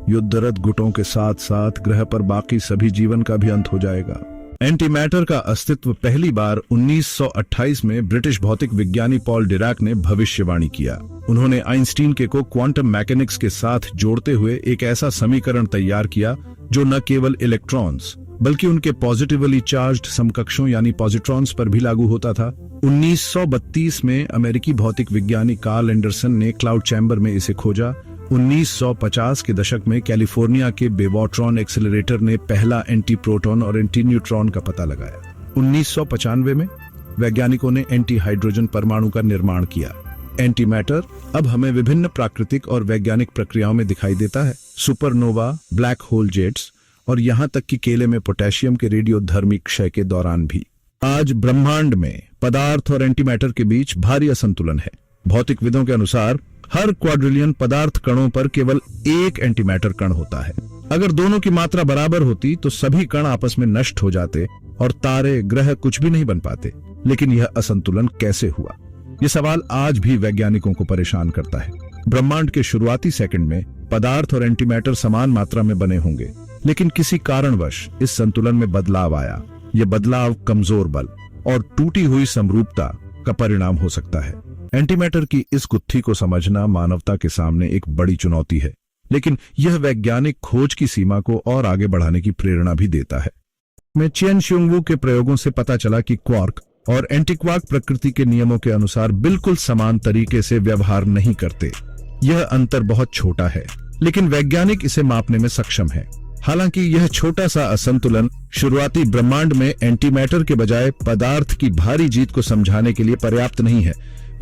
A: युद्धरत गुटों के साथ साथ ग्रह पर बाकी सभी जीवन का भी अंत हो जाएगा। एंटीमैटर का अस्तित्व पहली बार 1928 में ब्रिटिश भौतिक विज्ञानी पॉल डिराक ने भविष्यवाणी किया। उन्होंने आइंस्टीन के को क्वांटम मैकेनिक्स के साथ जोड़ते हुए एक ऐसा समीकरण तैयार किया जो न केवल इलेक्ट्रॉन्स बल्कि उनके पॉजिटिवली चार्ज्ड समकक्षों यानी पॉजिट्रॉन्स पर भी लागू होता था। 1932 में अमेरिकी भौतिक विज्ञानी कार्ल एंडरसन ने क्लाउड चैम्बर में इसे खोजा। 1950 के दशक में कैलिफोर्निया के बेवॉट्रॉन एक्सेलरेटर ने पहला एंटी प्रोटॉन और एंटी न्यूट्रॉन का पता लगाया। 1995 में वैज्ञानिकों ने एंटी हाइड्रोजन परमाणु का निर्माण किया। एंटीमैटर अब हमें विभिन्न प्राकृतिक और वैज्ञानिक प्रक्रियाओं में दिखाई देता है, सुपरनोवा, ब्लैक होल जेट्स और यहां तक कि केले में पोटेशियम के रेडियोधर्मी क्षय के दौरान भी। आज ब्रह्मांड में पदार्थ और एंटीमैटर के बीच भारी असंतुलन है। भौतिकविदों के अनुसार हर क्वाड्रिलियन पदार्थ कणों पर केवल एक एंटीमैटर कण होता है। अगर दोनों की मात्रा बराबर होती तो सभी कण आपस में नष्ट हो जाते और तारे, ग्रह कुछ भी नहीं बन पाते। लेकिन यह असंतुलन कैसे हुआ? यह सवाल आज भी वैज्ञानिकों को परेशान करता है। ब्रह्मांड के शुरुआती सेकंड में पदार्थ और एंटीमैटर समान मात्रा में बने होंगे, लेकिन किसी कारणवश इस संतुलन में बदलाव आया। यह बदलाव कमजोर बल और टूटी हुई समरूपता का परिणाम हो सकता है। एंटीमैटर की इस गुत्थी को समझना मानवता के सामने एक बड़ी चुनौती है, लेकिन यह वैज्ञानिक खोज की सीमा को और आगे बढ़ाने की प्रेरणा भी देता है। में चेन शिंगवू के प्रयोगों से पता चला कि क्वार्क और एंटीक्वार्क प्रकृति के नियमों के अनुसार बिल्कुल समान तरीके से व्यवहार नहीं करते। यह अंतर बहुत छोटा है, लेकिन वैज्ञानिक इसे मापने में सक्षम है। हालांकि यह छोटा सा असंतुलन शुरुआती ब्रह्मांड में एंटीमैटर के बजाय पदार्थ की भारी जीत को समझाने के लिए पर्याप्त नहीं है।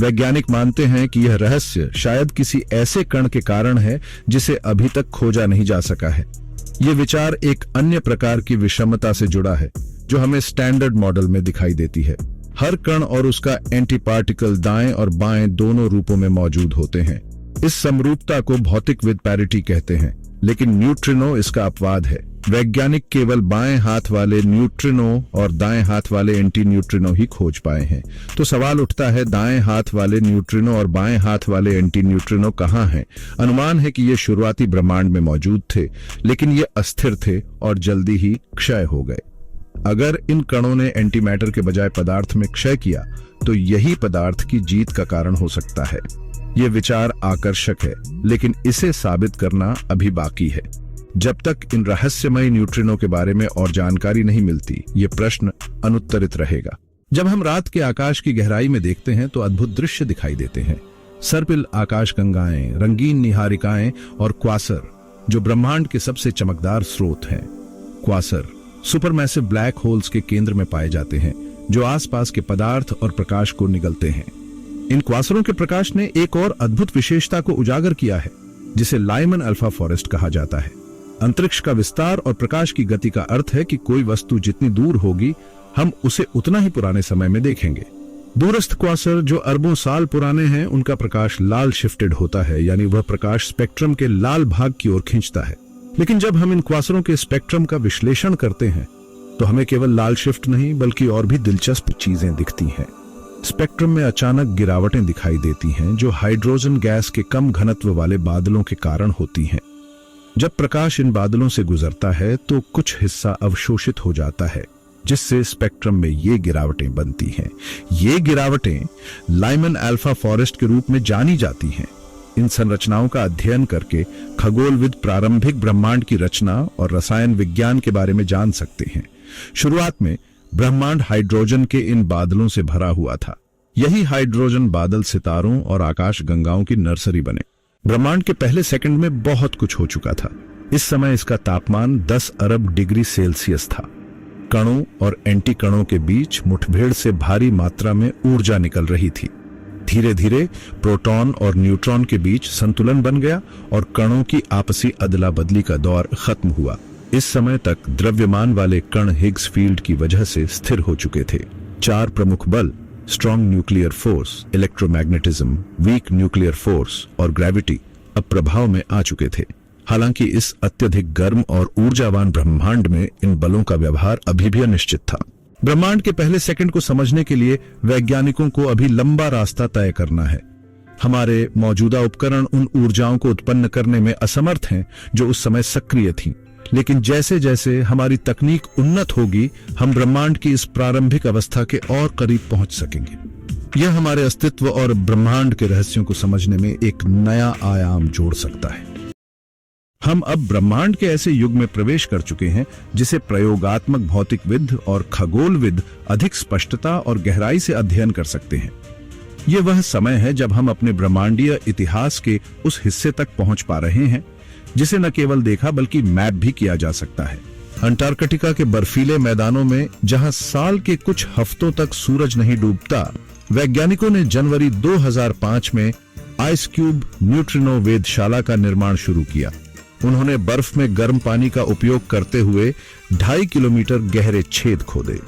A: वैज्ञानिक मानते हैं कि यह रहस्य शायद किसी ऐसे कण के कारण है जिसे अभी तक खोजा नहीं जा सका है। यह विचार एक अन्य प्रकार की विषमता से जुड़ा है जो हमें स्टैंडर्ड मॉडल में दिखाई देती है। हर कण और उसका एंटी पार्टिकल दाएं और बाएं दोनों रूपों में मौजूद होते हैं। इस समरूपता को भौतिकविद पैरिटी कहते हैं, लेकिन न्यूट्रिनो इसका अपवाद है। वैज्ञानिक केवल बाएं हाथ वाले न्यूट्रिनो और दाएं हाथ वाले एंटी न्यूट्रिनो ही खोज पाए हैं। तो सवाल उठता है, दाएं हाथ वाले न्यूट्रिनो और बाएं हाथ वाले एंटी न्यूट्रिनो कहाँ हैं? अनुमान है कि ये शुरुआती ब्रह्मांड में मौजूद थे, लेकिन ये अस्थिर थे और जल्दी ही क्षय हो गए। अगर इन कणों ने एंटीमैटर के बजाय पदार्थ में क्षय किया तो यही पदार्थ की जीत का कारण हो सकता है। यह विचार आकर्षक है, लेकिन इसे साबित करना अभी बाकी है। जब तक इन रहस्यमय न्यूट्रिनो के बारे में और जानकारी नहीं मिलती, ये प्रश्न अनुत्तरित रहेगा। जब हम रात के आकाश की गहराई में देखते हैं तो अद्भुत दृश्य दिखाई देते हैं। सर्पिल आकाशगंगाएं, रंगीन निहारिकाएं और क्वासर, जो ब्रह्मांड के सबसे चमकदार स्रोत हैं। क्वासर सुपरमैसिव ब्लैक होल्स के केंद्र में पाए जाते हैं, जो आसपास के पदार्थ और प्रकाश को निगलते हैं। इन क्वासरों के प्रकाश ने एक और अद्भुत विशेषता को उजागर किया है, जिसे लाइमन अल्फा फॉरेस्ट कहा जाता है। अंतरिक्ष का विस्तार और प्रकाश की गति का अर्थ है कि कोई वस्तु जितनी दूर होगी, हम उसे उतना ही पुराने समय में देखेंगे। दूरस्थ क्वासर जो अरबों साल पुराने हैं, उनका प्रकाश लाल शिफ्टेड होता है, यानी वह प्रकाश स्पेक्ट्रम के लाल भाग की ओर खींचता है। लेकिन जब हम इन क्वासरों के स्पेक्ट्रम का विश्लेषण करते हैं तो हमें केवल लाल शिफ्ट नहीं बल्कि और भी दिलचस्प चीजें दिखती हैं। स्पेक्ट्रम में अचानक गिरावटें दिखाई देती हैं, जो हाइड्रोजन गैस के कम घनत्व वाले बादलों के कारण होती हैं। जब प्रकाश इन बादलों से गुजरता है तो कुछ हिस्सा अवशोषित हो जाता है, जिससे स्पेक्ट्रम में ये गिरावटें बनती हैं। ये गिरावटें लाइमन अल्फा फॉरेस्ट के रूप में जानी जाती हैं। इन संरचनाओं का अध्ययन करके खगोलविद प्रारंभिक ब्रह्मांड की रचना और रसायन विज्ञान के बारे में जान सकते हैं। शुरुआत में ब्रह्मांड हाइड्रोजन के इन बादलों से भरा हुआ था। यही हाइड्रोजन बादल सितारों और आकाश गंगाओं की नर्सरी बने। ब्रह्मांड के पहले सेकंड में बहुत कुछ हो चुका था। इस समय इसका तापमान 10 अरब डिग्री सेल्सियस था। कणों और एंटी कणों के बीच मुठभेड़ से भारी मात्रा में ऊर्जा निकल रही थी। धीरे धीरे प्रोटॉन और न्यूट्रॉन के बीच संतुलन बन गया और कणों की आपसी अदला बदली का दौर खत्म हुआ। इस समय तक द्रव्यमान वाले कण हिग्स फील्ड की वजह से स्थिर हो चुके थे। 4 प्रमुख बल, strong nuclear force, electromagnetism, weak nuclear force और ग्रेविटी, अब प्रभाव में आ चुके थे। हालांकि इस अत्यधिक गर्म और ऊर्जावान ब्रह्मांड में इन बलों का व्यवहार अभी भी अनिश्चित था। ब्रह्मांड के पहले सेकंड को समझने के लिए वैज्ञानिकों को अभी लंबा रास्ता तय करना है। हमारे मौजूदा उपकरण उन ऊर्जाओं को उत्पन्न करने में असमर्थ हैं जो उस समय सक्रिय थीं। लेकिन जैसे जैसे हमारी तकनीक उन्नत होगी, हम ब्रह्मांड की इस प्रारंभिक अवस्था के और करीब पहुंच सकेंगे। यह हमारे अस्तित्व और ब्रह्मांड के रहस्यों को समझने में एक नया आयाम जोड़ सकता है। हम अब ब्रह्मांड के ऐसे युग में प्रवेश कर चुके हैं जिसे प्रयोगात्मक भौतिकविद और खगोलविद अधिक स्पष्टता और गहराई से अध्ययन कर सकते हैं। यह वह समय है जब हम अपने ब्रह्मांडीय इतिहास के उस हिस्से तक पहुंच पा रहे हैं जिसे न केवल देखा बल्कि मैप भी किया जा सकता है। अंटार्कटिका के बर्फीले मैदानों में जहां साल के कुछ हफ्तों तक सूरज नहीं डूबता, वैज्ञानिकों ने जनवरी 2005 में आइस क्यूब न्यूट्रिनो वेधशाला का निर्माण शुरू किया। उन्होंने बर्फ में गर्म पानी का उपयोग करते हुए 2.5 किलोमीटर गहरे छेद खोदे।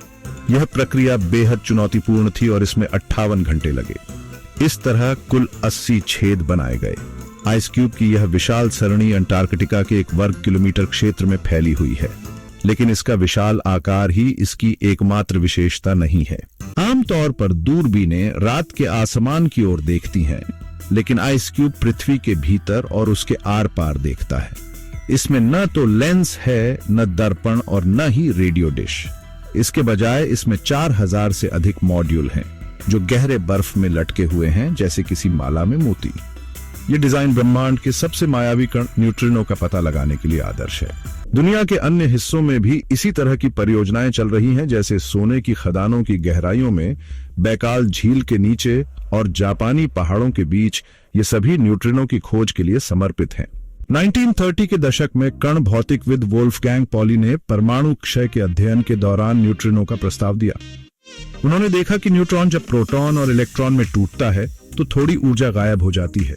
A: यह प्रक्रिया बेहद चुनौतीपूर्ण थी और इसमें 58 घंटे लगे। इस तरह कुल 80 छेद बनाए गए। आइस क्यूब की यह विशाल सरणी अंटार्कटिका के 1 वर्ग किलोमीटर क्षेत्र में फैली हुई है, लेकिन इसका विशाल आकार ही इसकी एकमात्र विशेषता नहीं है। आमतौर पर दूरबीनें रात के आसमान की ओर देखती हैं, लेकिन आइस क्यूब पृथ्वी के भीतर और उसके आर पार देखता है। इसमें न तो लेंस है, न दर्पण और न ही रेडियो डिश। इसके बजाय इसमें 4000 से अधिक मॉड्यूल हैं, जो गहरे बर्फ में लटके हुए हैं जैसे किसी माला में मोती। ये डिजाइन ब्रह्मांड के सबसे मायावी कण न्यूट्रिनो का पता लगाने के लिए आदर्श है। दुनिया के अन्य हिस्सों में भी इसी तरह की परियोजनाएं चल रही हैं, जैसे सोने की खदानों की गहराइयों में, बैकाल झील के नीचे और जापानी पहाड़ों के बीच। ये सभी न्यूट्रिनो की खोज के लिए समर्पित हैं। 1930 के दशक में कण भौतिकविद वोल्फगैंग पॉली ने परमाणु क्षय के अध्ययन के दौरान न्यूट्रिनो का प्रस्ताव दिया। उन्होंने देखा कि न्यूट्रॉन जब प्रोटॉन और इलेक्ट्रॉन में टूटता है तो थोड़ी ऊर्जा गायब हो जाती है।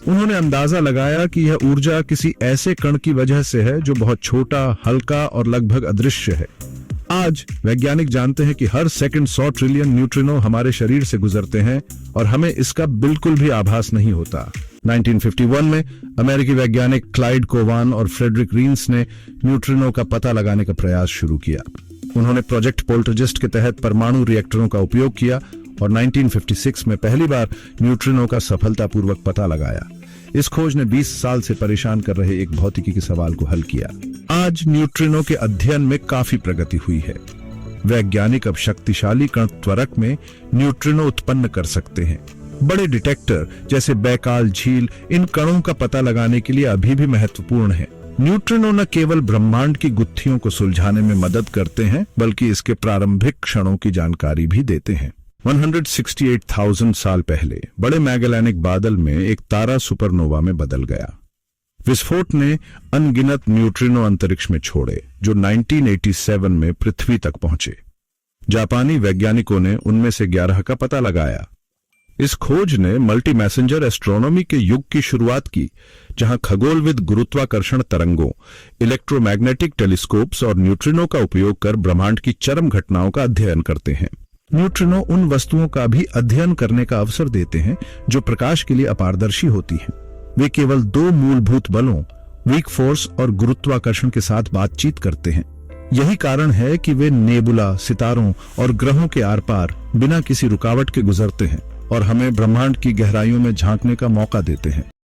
A: उन्होंने अंदाजा लगाया कि यह ऊर्जा किसी ऐसे कण की वजह से है जो बहुत छोटा, हल्का और लगभग अदृश्य है। आज वैज्ञानिक जानते हैं कि हर सेकंड 100 ट्रिलियन न्यूट्रिनो हमारे शरीर से गुजरते हैं और हमें इसका बिल्कुल भी आभास नहीं होता। 1951 में अमेरिकी वैज्ञानिक क्लाइड कोवान और फ्रेडरिक रीन्स ने न्यूट्रिनो का पता लगाने का प्रयास शुरू किया। उन्होंने प्रोजेक्ट पोल्टरजिस्ट के तहत परमाणु रिएक्टरों का उपयोग किया और 1956 में पहली बार न्यूट्रिनो का सफलतापूर्वक पता लगाया। इस खोज ने 20 साल से परेशान कर रहे एक भौतिकी के सवाल को हल किया। आज न्यूट्रिनो के अध्ययन में काफी प्रगति हुई है। वैज्ञानिक अब शक्तिशाली कण त्वरक में न्यूट्रिनो उत्पन्न कर सकते हैं। बड़े डिटेक्टर जैसे बैकाल झील इन कणों का पता लगाने के लिए अभी भी महत्वपूर्ण है। न्यूट्रिनो न केवल ब्रह्मांड की गुत्थियों को सुलझाने में मदद करते हैं, बल्कि इसके प्रारंभिक क्षणों की जानकारी भी देते हैं। 168,000 साल पहले बड़े मैगेलेनिक बादल में एक तारा सुपरनोवा में बदल गया। विस्फोट ने अनगिनत न्यूट्रिनो अंतरिक्ष में छोड़े जो 1987 में पृथ्वी तक पहुंचे। जापानी वैज्ञानिकों ने उनमें से 11 का पता लगाया। इस खोज ने मल्टी मैसेंजर एस्ट्रोनॉमी के युग की शुरुआत की, जहां खगोलविद गुरुत्वाकर्षण तरंगों, इलेक्ट्रोमैग्नेटिक टेलीस्कोप्स और न्यूट्रिनो का उपयोग कर ब्रह्मांड की चरम घटनाओं का अध्ययन करते हैं। न्यूट्रिनो उन वस्तुओं का भी अध्ययन करने का अवसर देते हैं जो प्रकाश के लिए अपारदर्शी होती हैं। वे केवल 2 मूलभूत बलों, वीक फोर्स और गुरुत्वाकर्षण के साथ बातचीत करते हैं। यही कारण है कि वे नेबुला, सितारों और ग्रहों के आर पार बिना किसी रुकावट के गुजरते हैं और हमें ब्रह्मांड की गहराइयों में झांकने का मौका देते हैं।